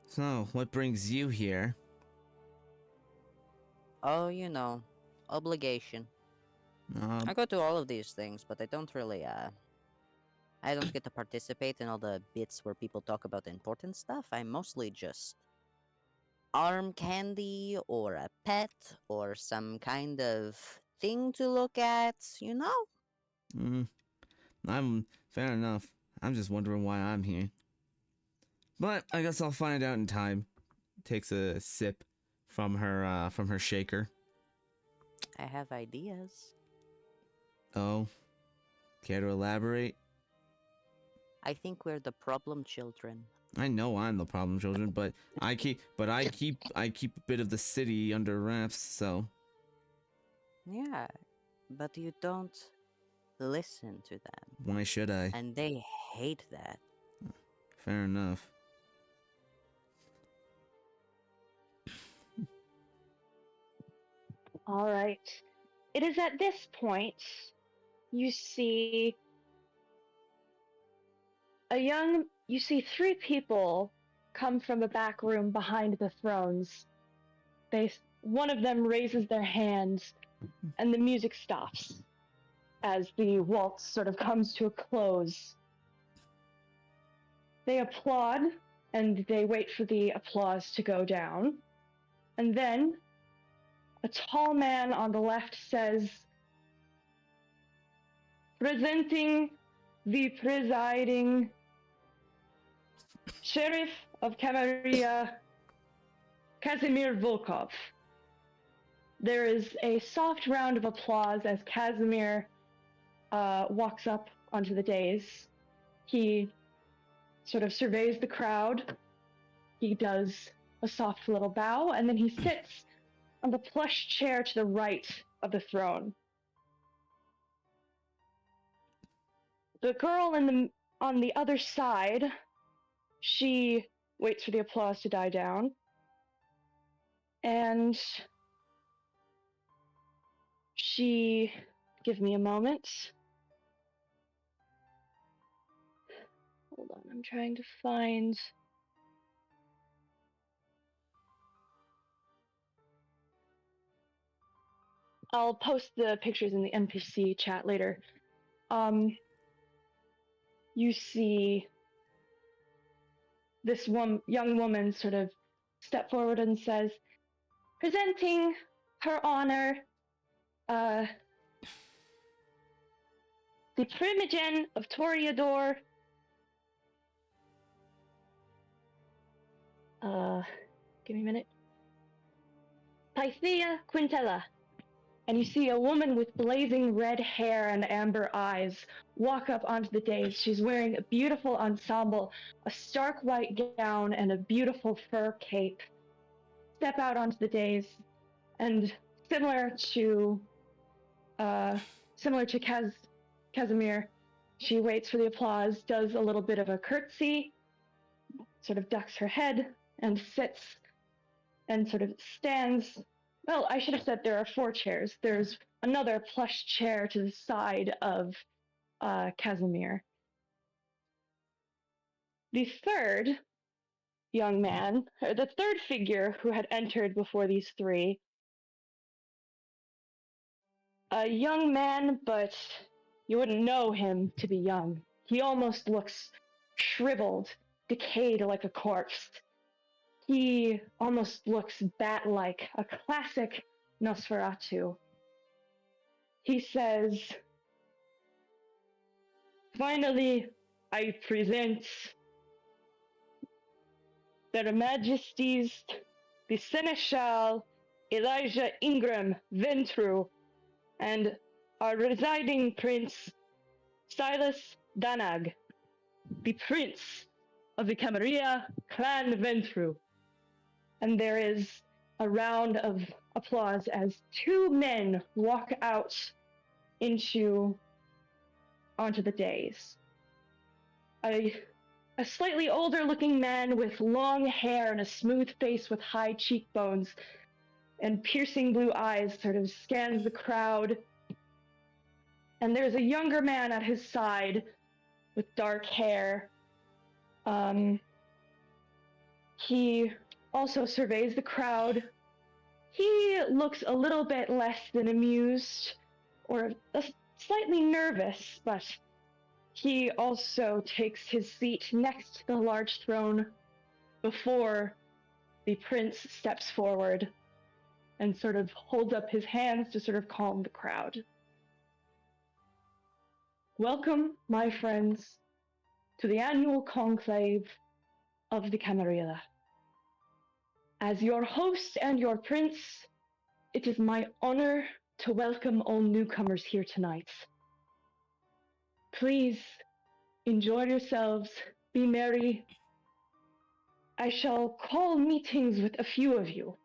So, what brings you here? Oh, you know, obligation. I go to all of these things, but I don't really, I don't get to participate in all the bits where people talk about important stuff. I'm mostly just arm candy or a pet or some kind of thing to look at, you know? I'm fair enough. I'm just wondering why I'm here. But I guess I'll find out in time. Takes a sip from her shaker. I have ideas. Oh, care to elaborate? I think we're the problem children. I know I'm the problem children, but I keep a bit of the city under wraps, so. Yeah, but you don't listen to them. Why should I? And they hate that. Fair enough. All right. It is at this point you see three people come from a back room behind the thrones. One of them raises their hands, and the music stops as the waltz sort of comes to a close. They applaud, and they wait for the applause to go down. And then a tall man on the left says, "Presenting the presiding Sheriff of Camarilla, Casimir Volkov." There is a soft round of applause as Casimir walks up onto the dais. He sort of surveys the crowd. He does a soft little bow, and then he sits on the plush chair to the right of the throne. The girl on the other side, she waits for the applause to die down, and give me a moment. Hold on, I'm trying to find. I'll post the pictures in the NPC chat later. You see this young woman sort of step forward and says, "Presenting Her Honor, the Primogen of Toreador, give me a minute, Pythia Quintella." And you see a woman with blazing red hair and amber eyes walk up onto the dais. She's wearing a beautiful ensemble, a stark white gown, and a beautiful fur cape. Step out onto the dais, and similar to Casimir, she waits for the applause, does a little bit of a curtsy, sort of ducks her head, and sits and sort of stands. Well, I should have said there are 4 chairs. There's another plush chair to the side of Casimir. The third figure who had entered before these 3, a young man, but you wouldn't know him to be young. He almost looks shriveled, decayed like a corpse. He almost looks bat-like, a classic Nosferatu. He says, "Finally, I present Their Majesties, the Seneschal Elijah Ingram Ventru, and our residing Prince, Silas Danag, the Prince of the Camarilla Clan Ventru." And there is a round of applause as 2 men walk out onto the dais. A slightly older looking man with long hair and a smooth face with high cheekbones and piercing blue eyes sort of scans the crowd. And there's a younger man at his side with dark hair. He also surveys the crowd. He looks a little bit less than amused or slightly nervous, but he also takes his seat next to the large throne before the prince steps forward and sort of holds up his hands to sort of calm the crowd. "Welcome, my friends, to the annual conclave of the Camarilla. As your host and your prince, it is my honor to welcome all newcomers here tonight. Please enjoy yourselves, be merry. I shall call meetings with a few of you,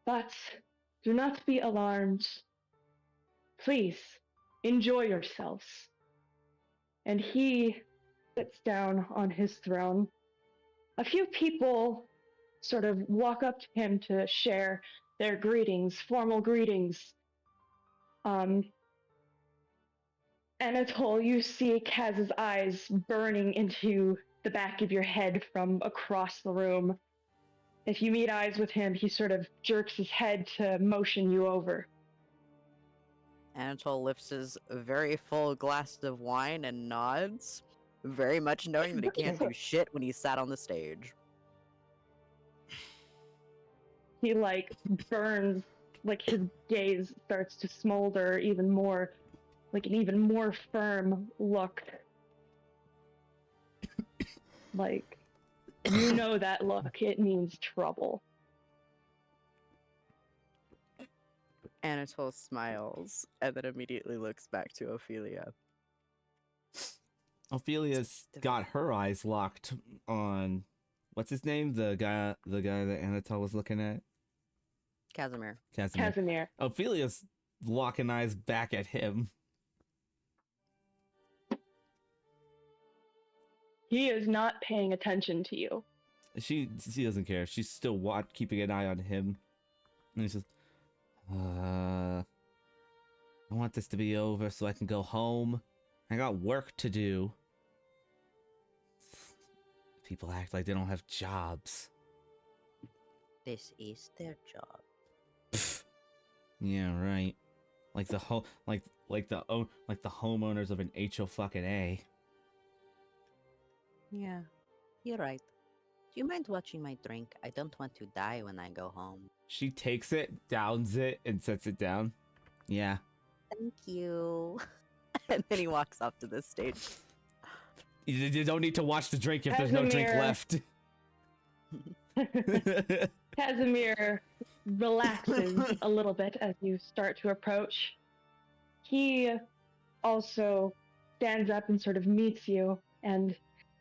but do not be alarmed. Please enjoy yourselves." And he sits down on his throne. A few people sort of walk up to him to share their greetings, formal greetings. Anatole, you see Kaz's eyes burning into the back of your head from across the room. If you meet eyes with him, he sort of jerks his head to motion you over. Anatole lifts his very full glass of wine and nods, very much knowing that he can't do shit when he's sat on the stage. He, burns, his gaze starts to smolder even more, an even more firm look. You know that look, it means trouble. Anatole smiles, and then immediately looks back to Ophelia. Ophelia's got her eyes locked on, what's his name? The guy that Anatole was looking at? Casimir. Ophelia's locking eyes back at him. He is not paying attention to you. She doesn't care. She's still keeping an eye on him. And he says, I want this to be over so I can go home. I got work to do. People act like they don't have jobs. This is their job. Yeah, right. Like the homeowners of an HO-fucking-A. Yeah, you're right. Do you mind watching my drink? I don't want to die when I go home. She takes it, downs it, and sets it down. Yeah. Thank you. And then he walks off to the stage. You don't need to watch the drink if there's no drink left. Casimir relaxes a little bit as you start to approach. He also stands up and sort of meets you, and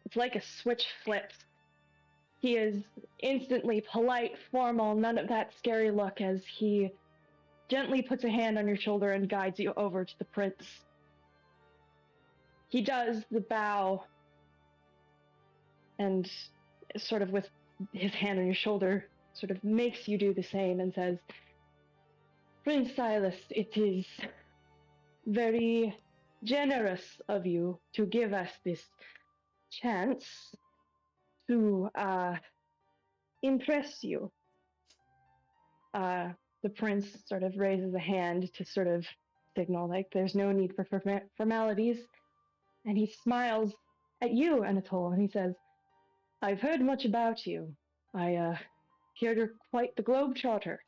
it's like a switch flips. He is instantly polite, formal, none of that scary look as he gently puts a hand on your shoulder and guides you over to the prince. He does the bow and sort of with his hand on your shoulder sort of makes you do the same and says, Prince Silas, it is very generous of you to give us this chance to impress you. The prince sort of raises a hand to sort of signal like there's no need for formalities, and he smiles at you, Anatole, and he says, I've heard much about you. I hear you're quite the globetrotter.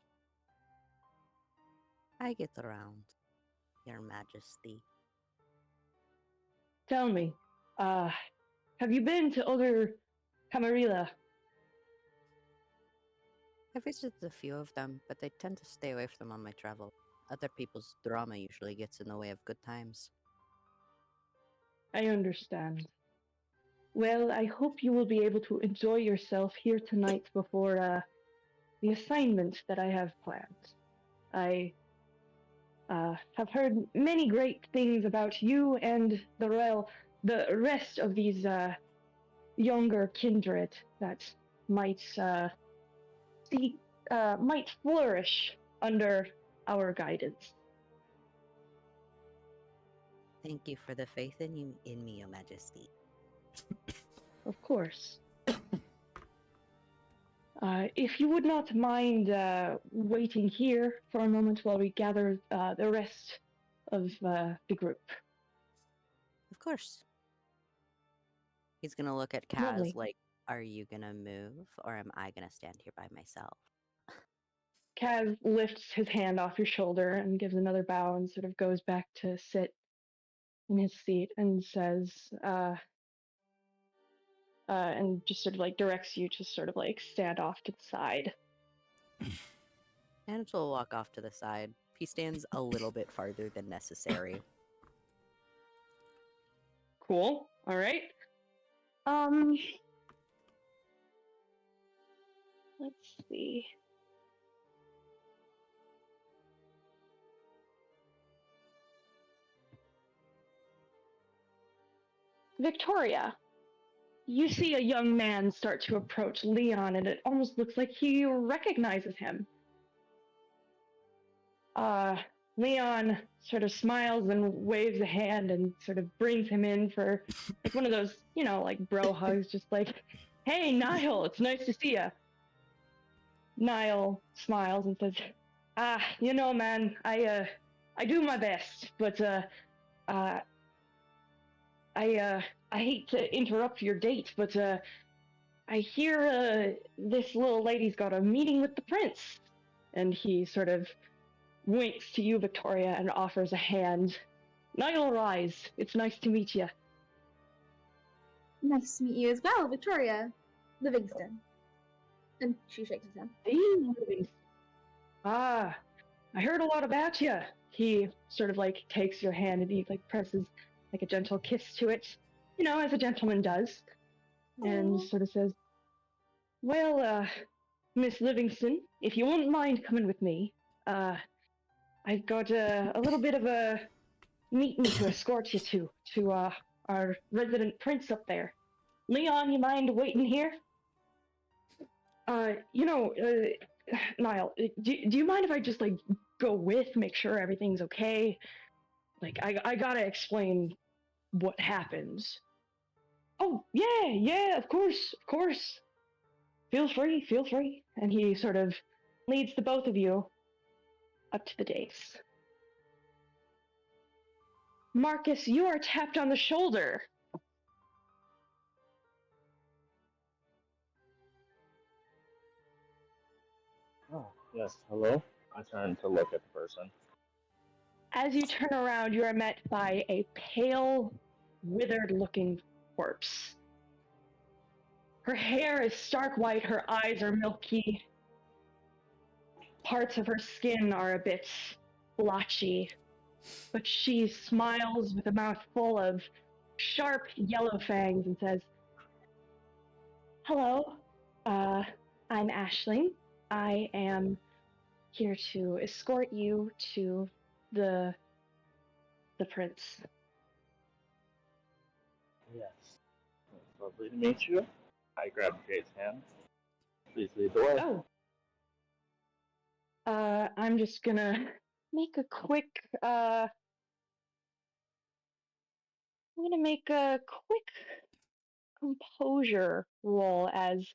I get around, Your Majesty. Tell me, have you been to other Camarilla? I visited a few of them, but I tend to stay away from them on my travel. Other people's drama usually gets in the way of good times. I understand. Well, I hope you will be able to enjoy yourself here tonight before the assignment that I have planned. I have heard many great things about you and the rest of these younger kindred that might might flourish under our guidance. Thank you for the faith in me, Your Majesty. Of course. If you would not mind waiting here for a moment while we gather the rest of the group. Of course. He's gonna look at Kaz Lovely. like, Are you gonna move, or am I gonna stand here by myself? Kaz lifts his hand off your shoulder and gives another bow and sort of goes back to sit in his seat and says, and just sort of like directs you to sort of like stand off to the side. Anatole will walk off to the side. He stands a little bit farther than necessary. Cool. All right. Let's see. Victoria, you see a young man start to approach Leon, and it almost looks like he recognizes him. Leon sort of smiles and waves a hand and sort of brings him in for like one of those, like bro hugs, just like, "Hey, Niall, it's nice to see ya." Niall smiles and says, man, I do my best, but I hate to interrupt your date, but I hear this little lady's got a meeting with the prince. And he sort of winks to you, Victoria, and offers a hand. "Niall, rise. It's nice to meet you." Nice to meet you as well, Victoria Livingston. And she shakes his hand. "Hey, I heard a lot about you." He sort of like takes your hand and he like presses like a gentle kiss to it, as a gentleman does, and sort of says, "Well, Miss Livingston, if you wouldn't mind coming with me, I've got a little bit of a meeting to escort you to our resident prince up there. Leon, you mind waiting here?" Niall, do you mind if I just like go with, make sure everything's okay? Like I gotta explain what happens. "Oh yeah, of course. Feel free." And he sort of leads the both of you up to the dais. "Marcus, you are tapped on the shoulder." Oh, yes, hello? I turn to look at the person. As you turn around, you are met by a pale, withered-looking corpse. Her hair is stark white, her eyes are milky. Parts of her skin are a bit blotchy, but she smiles with a mouth full of sharp yellow fangs and says, "Hello, I'm Aisling. I am here to escort you to the prince." Yes. It's lovely to meet you. I grab Jade's hand. Please lead the way. Oh. I'm just gonna make a quick, I'm gonna make a quick composure roll as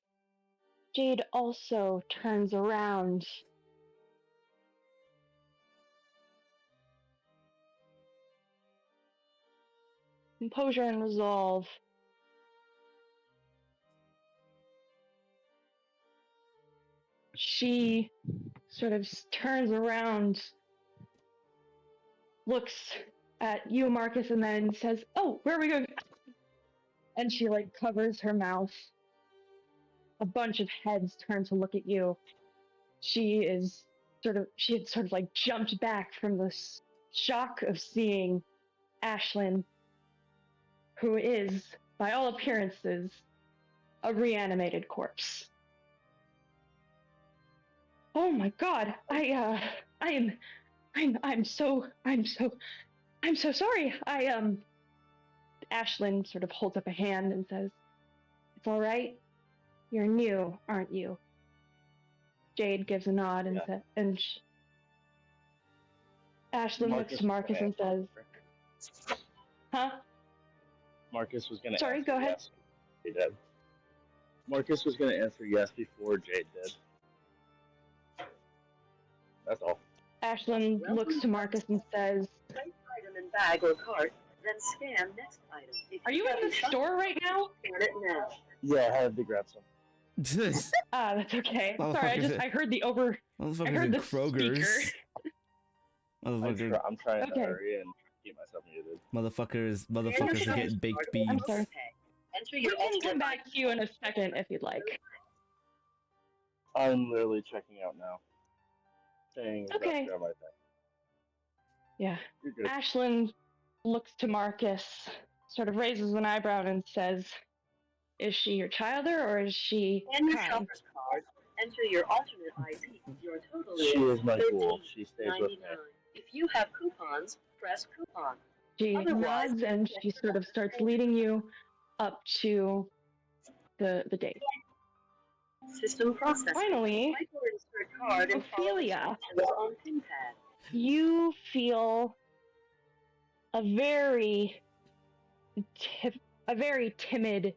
Jade also turns around. Composure and resolve. She sort of turns around, looks at you, Marcus, and then says, "Oh, where are we going?" And she like covers her mouth. A bunch of heads turn to look at you. She had sort of like jumped back from the shock of seeing Ashlyn, who is, by all appearances, a reanimated corpse. "Oh my God! I'm so sorry. Ashlyn sort of holds up a hand and says, "It's all right. You're new, aren't you?" Jade gives a nod and Ashlyn looks to Marcus and says, "Huh?" Marcus was going to Sorry, answer go ahead. yes. He did. Marcus was going to answer yes before Jade did. That's all. Ashlyn looks to Marcus and says, "Place item in bag or cart, then scan next item. "Are you in the store right now?" Scan it now." Yeah, I had to grab some. That's okay. Sorry, I heard the over. I heard the Kroger's. speaker. Motherfucker. I'm trying to hurry and keep myself muted. Motherfuckers are getting baked beans. I'm sorry. Enter We your can come back to you in a second if you'd like. I'm literally checking out now. Saying Okay. grab my thing. Yeah. You're good. Ashlyn looks to Marcus, sort of raises an eyebrow and says, "Is she your childer or is she Scan your kind?" shopper's card. Enter your alternate ID. Your total She is my ghoul. She stays with me. $13.99. If you have coupons, press coupon. She Otherwise, nods and she sort of starts leading you up to the date. System processing. Finally, Type or insert card and follow Ophelia. instructions on pin pad. you feel a very timid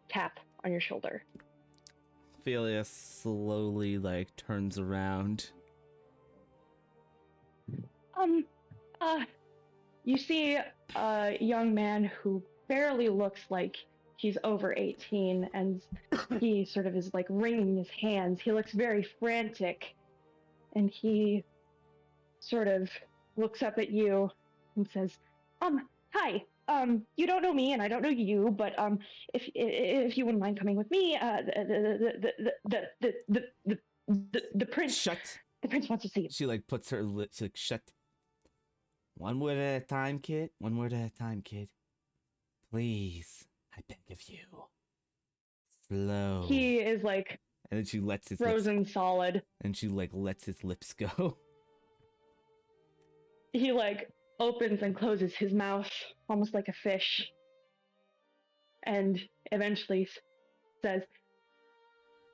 tap on your shoulder. Ophelia slowly turns around. You see a young man who barely looks like he's over 18, and he sort of is wringing his hands. He looks very frantic, and he sort of looks up at you and says, hi, you don't know me and I don't know you, but if you wouldn't mind coming with me, the prince. Shut. The prince wants to see you. She puts her lips, shut. One word at a time, kid. One word at a time, kid. Please, I beg of you. Slow. He is and then she lets his frozen lips, solid. and she lets his lips go. He opens and closes his mouth almost like a fish, and eventually says,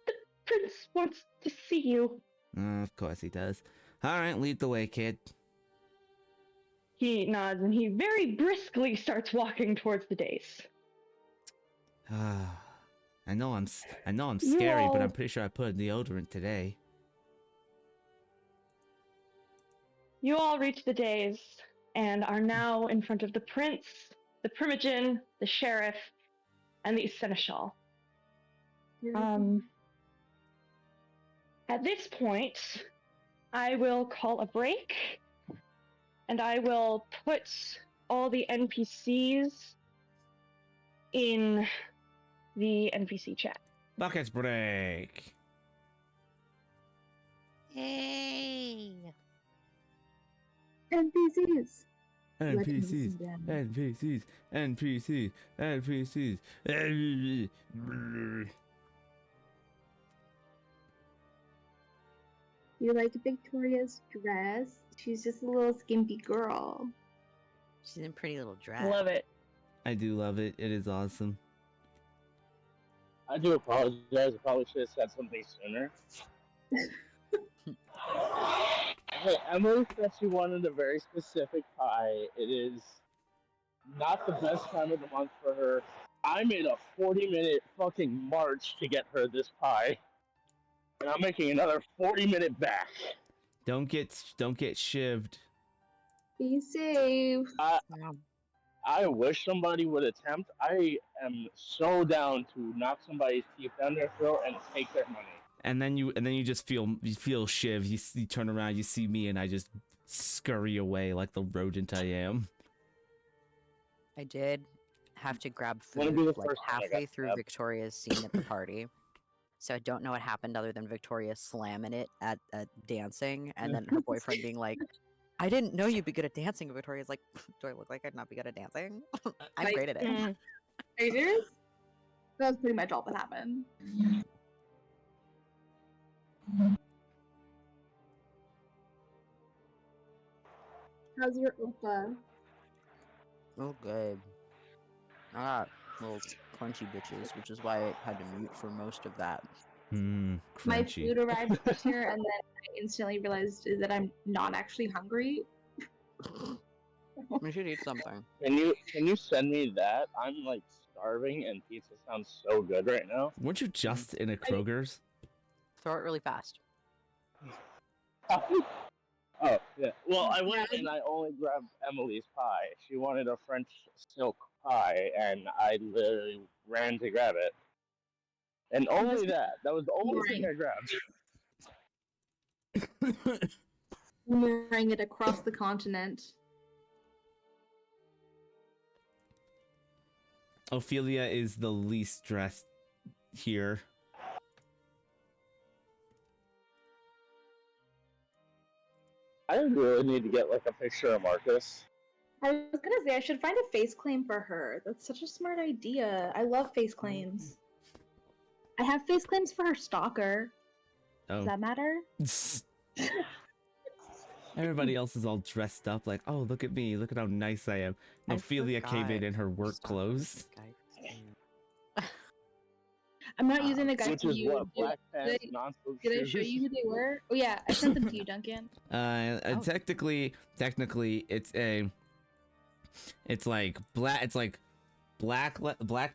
"The prince wants to see you." Of course he does. All right, lead the way, kid. He nods and he very briskly starts walking towards the dais. I know I'm scary, but I'm pretty sure I put a deodorant today. You all reach the dais and are now in front of the prince, the primogen, the sheriff, and the seneschal. At this point, I will call a break, and I will put all the NPCs in the NPC chat. Buckets break. Hey. NPCs. NPCs. NPCs. NPCs. NPCs. You like Victoria's dress? She's just a little skimpy girl. She's in a pretty little dress. Love it. I do love it. It is awesome. I do apologize. I probably should have said something sooner. Hey, Emily said she wanted a very specific pie. It is not the best time of the month for her. I made a 40-minute fucking march to get her this pie. And I'm making another 40-minute back. Don't get shivved. Be safe. I wish somebody would attempt. I am so down to knock somebody's teeth down their throat and take their money. And then you just feel shiv. You turn around, you see me, and I just scurry away like the rodent I am. I did have to grab Wanna be food the first one I halfway got through stabbed. Victoria's scene at the party. So I don't know what happened other than Victoria slamming it at dancing, and then her boyfriend being like, "I didn't know you'd be good at dancing." And Victoria's like, "Do I look like I'd not be good at dancing? I'm great at it." Are you serious? That was pretty much all that happened. How's your Opa? Oh, good. I got little crunchy bitches, which is why I had to mute for most of that. My Crunchy. food arrived here, and then I instantly realized that I'm not actually hungry. We should eat something. Can you send me that? I'm starving and pizza sounds so good right now. Weren't you just in a Kroger's? Throw it really fast. Oh, yeah. Well, I went and I only grabbed Emily's pie. She wanted a French silk pie, and I literally ran to grab it. And only that. That was the only thing I grabbed. Luring it across the continent. Ophelia is the least dressed here. I really need to get a picture of Marcus. I was gonna say I should find a face claim for her. That's such a smart idea. I love face claims. I have face claims for her stalker. Oh. Does that matter? Everybody else is all dressed up like, oh, look at me. Look at how nice I am. And I Ophelia came forgot in her work Stop. clothes. I'm not using the guy Which for is you. what, black pants, non-slip Did I shoes. show you who they were? Oh yeah, I sent them to you, Duncan. Technically, it's like black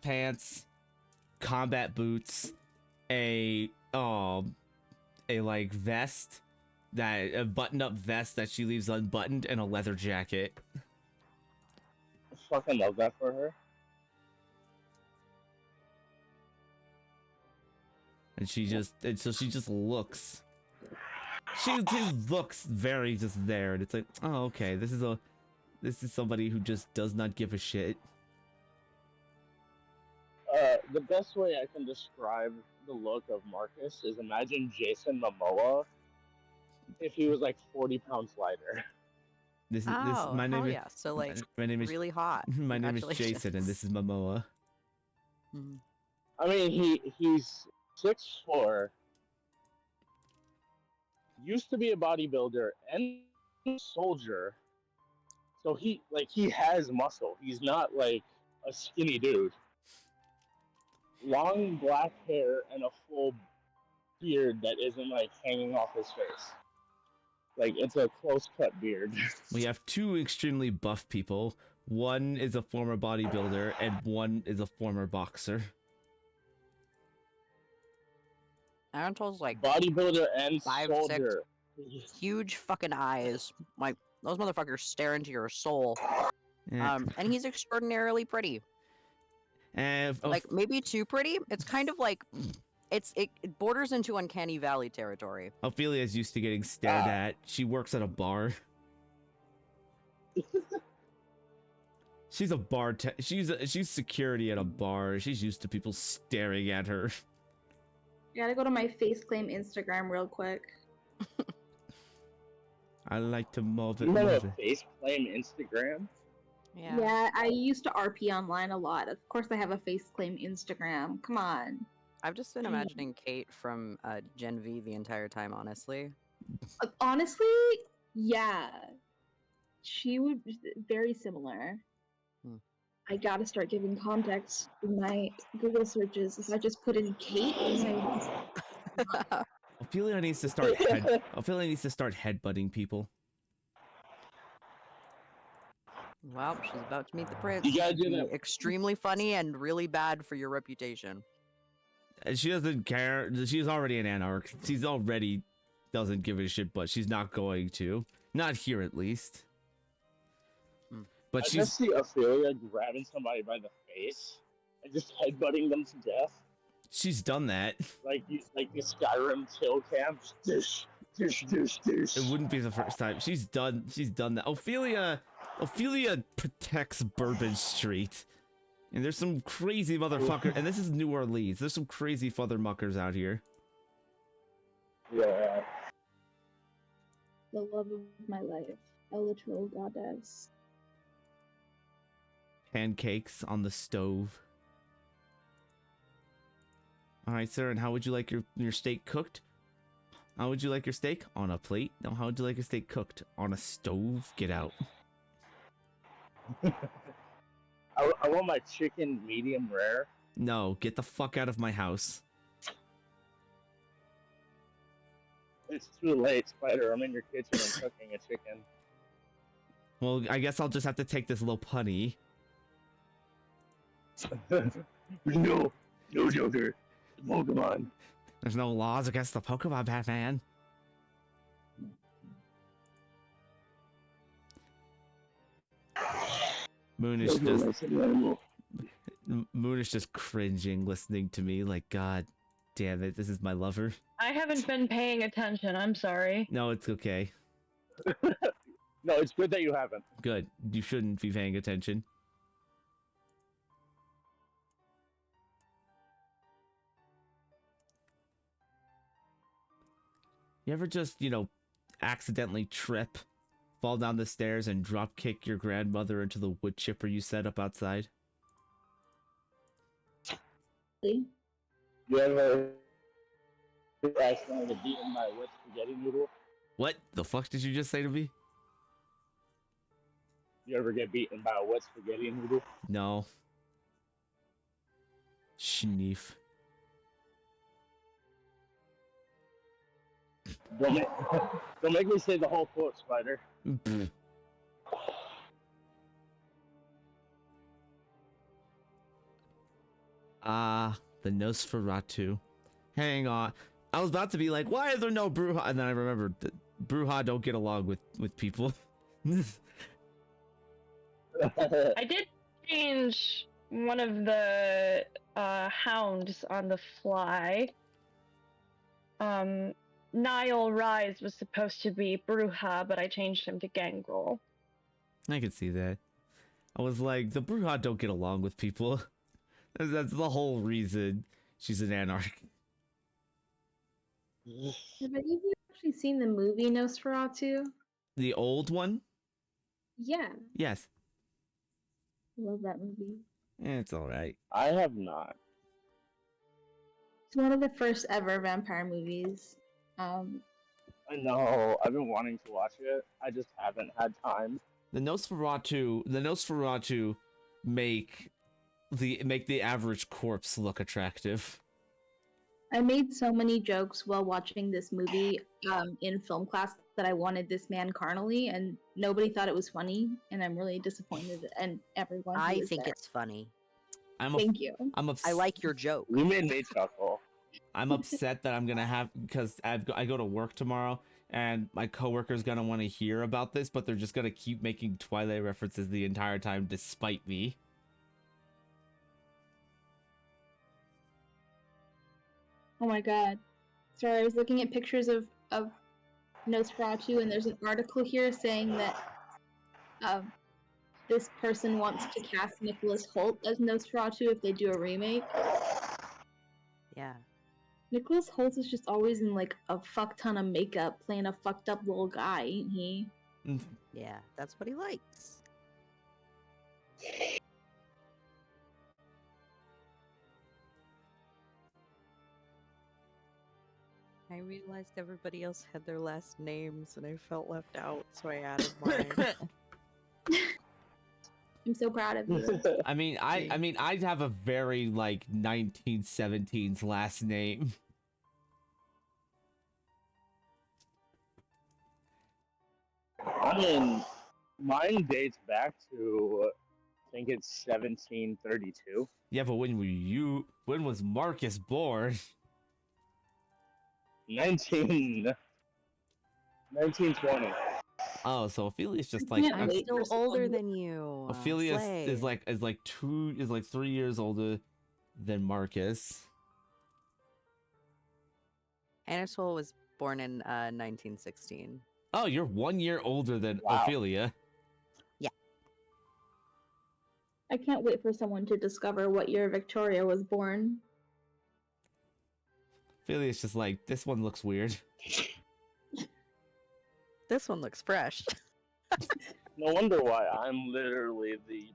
pants, combat boots, a like vest, a button-up vest that she leaves unbuttoned, and a leather jacket. I fucking love that for her. And so she just looks. She looks very just there, and it's like, oh, okay, this is somebody who just does not give a shit. The best way I can describe the look of Marcus is imagine Jason Momoa if he was like 40 pounds lighter. My name is, yeah. So like, my name is really hot. My name is Jason, and this is Momoa. I mean, he's 6'4", used to be a bodybuilder and a soldier, so he has muscle. He's not like a skinny dude. Long black hair and a full beard that isn't like hanging off his face. Like, it's a close cut beard. We have two extremely buff people. One is a former bodybuilder, and one is a former boxer. Anatol's like Bodybuilder and 5'6", soldier. huge fucking eyes. Like those motherfuckers stare into your soul. Yeah. And he's extraordinarily pretty. And Like maybe too pretty. It's kind of like it borders into uncanny valley territory. Ophelia's used to getting stared at. She works at a bar. She's a she's security at a bar. She's used to people staring at her. I gotta go to my face claim Instagram real quick. I like to move it. You have a face claim Instagram? Yeah, I used to RP online a lot. Of course, I have a face claim Instagram. Come on. I've just been imagining Kate from Gen V the entire time, honestly. Honestly, yeah. She would be very similar. I gotta start giving context in my Google searches. If I just put in Kate, Ophelia needs to start headbutting people. Well, she's about to meet the prince. You gotta do that. Extremely funny and really bad for your reputation. She doesn't care. She's already an anarch. She's already doesn't give a shit, but she's not going to. Not here, at least. But I just see Ophelia grabbing somebody by the face and just headbutting them to death. She's done that. Like the Skyrim kill camps. Dish, dish, dish, dish. It wouldn't be the first time. She's done that. Ophelia protects Bourbon Street. And there's some crazy motherfucker. And this is New Orleans. There's some crazy motherfuckers out here. Yeah. the love of my life, a literal goddess. Pancakes on the stove. All right, sir. And how would you like your steak cooked? How would you like your steak? On a plate? No, how would you like your steak cooked? On a stove? Get out. I want my chicken medium rare. No, get the fuck out of my house. It's too late, Spider. I'm in your kitchen and cooking a chicken. Well, I guess I'll just have to take this little punny. No, Joker. Pokemon. There's no laws against the Pokemon, Batman. Moon is just cringing, listening to me. Like, God damn it, this is my lover. I haven't been paying attention. I'm sorry. No, it's okay. No, it's good that you haven't. Good. You shouldn't be paying attention. You ever just, accidentally trip, fall down the stairs, and drop kick your grandmother into the wood chipper you set up outside? You ever accidentally get beaten by a wet spaghetti noodle? What the fuck did you just say to me? You ever get beaten by a wet spaghetti noodle? No. Schneef. Don't make, don't make me say the whole quote, Spider. The Nosferatu. Hang on. I was about to be like, why are there no Bruja? And then I remembered that Bruja don't get along with people. I did change one of the hounds on the fly. Nile Rise was supposed to be Bruja, but I changed him to Gangrel. I could see that. I was like, the Bruja don't get along with people. That's the whole reason she's an anarch. Have any of you actually seen the movie Nosferatu? The old one? Yeah. Yes. Love that movie. It's alright. I have not. It's one of the first ever vampire movies. I know. I've been wanting to watch it. I just haven't had time. The Nosferatu make the average corpse look attractive. I made so many jokes while watching this movie in film class that I wanted this man carnally, and nobody thought it was funny, and I'm really disappointed. And everyone, I think it's funny. Thank you. I like your joke. You made me chuckle. I'm upset that I'm gonna have, because I go to work tomorrow, and my coworker's gonna want to hear about this, but they're just gonna keep making Twilight references the entire time, despite me. Oh my god. Sorry, I was looking at pictures of Nosferatu, and there's an article here saying that this person wants to cast Nicholas Hoult as Nosferatu if they do a remake. Yeah. Nicholas Hoult is just always in like a fuck ton of makeup, playing a fucked up little guy, ain't he? Yeah, that's what he likes. I realized everybody else had their last names and I felt left out, so I added mine. I'm so proud of you. I mean, I'd have a very like 1917s last name. I mean, mine dates back to, I think it's 1732. Yeah, but when was Marcus born? 1920. Oh, so Ophelia's just like Yeah, I'm wait still for someone- older than you. Ophelia Slay. is like 3 years older than Marcus. Anatole was born in 1916. Oh, you're 1 year older than Wow. Ophelia. I can't wait for someone to discover what year Victoria was born. Ophelia's just like, this one looks weird. This one looks fresh. No wonder why I'm literally the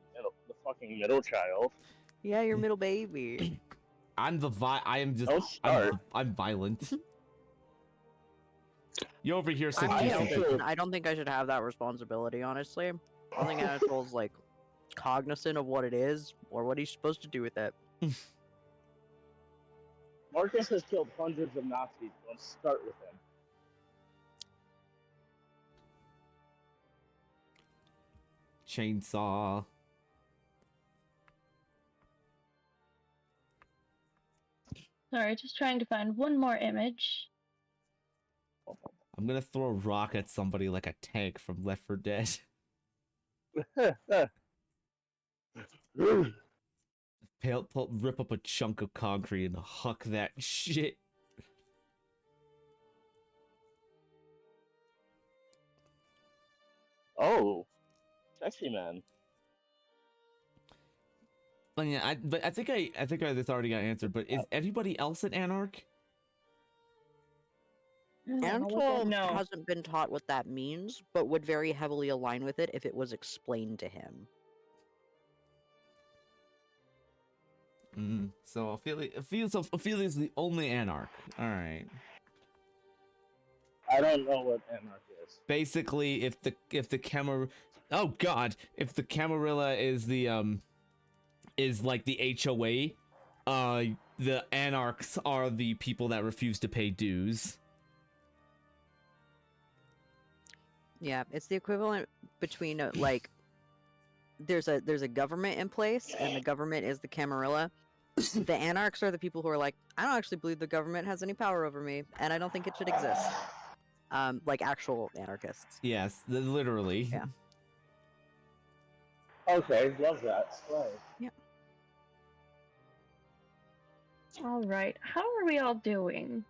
fucking middle child. Yeah, you're middle baby. I am just Don't start. I'm violent. You over here said I I don't think I should have that responsibility, honestly. I think Anatole's like cognizant of what it is or what he's supposed to do with it. Marcus has killed hundreds of Nazis. Don't start with him. Chainsaw. Sorry, just trying to find one more image. I'm gonna throw a rock at somebody like a tank from Left 4 Dead. Rip up a chunk of concrete and huck that shit. Oh, sexy man. But yeah, I think this already got answered. But is anybody else an anarch? Anatole No. hasn't been taught what that means, but would very heavily align with it if it was explained to him. So Ophelia's the only anarch. All right. I don't know what anarch is. Basically, if the Camarilla is like the HOA, the anarchs are the people that refuse to pay dues. Yeah, it's the equivalent between like there's a government in place, and the government is the Camarilla. The anarchs are the people who are like, I don't actually believe the government has any power over me, and I don't think it should exist. Like actual anarchists. Yes, literally. Yeah. Okay, love that. Right. Yeah. All right. How are we all doing?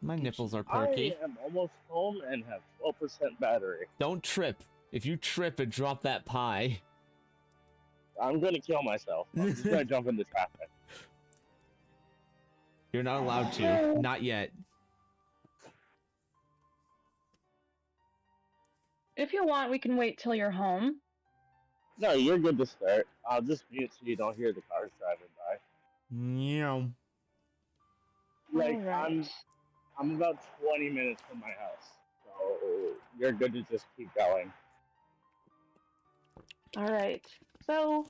My nipples are perky. I am almost home and have 12% battery. Don't trip. If you trip and drop that pie. I'm gonna kill myself. I'm just gonna jump into traffic. You're not allowed to. Not yet. If you want, we can wait till you're home. No, you're good to start. I'll just mute so you don't hear the cars driving by. Meow. Like, Alright. I'm about 20 minutes from my house, so you're good to just keep going. All right. So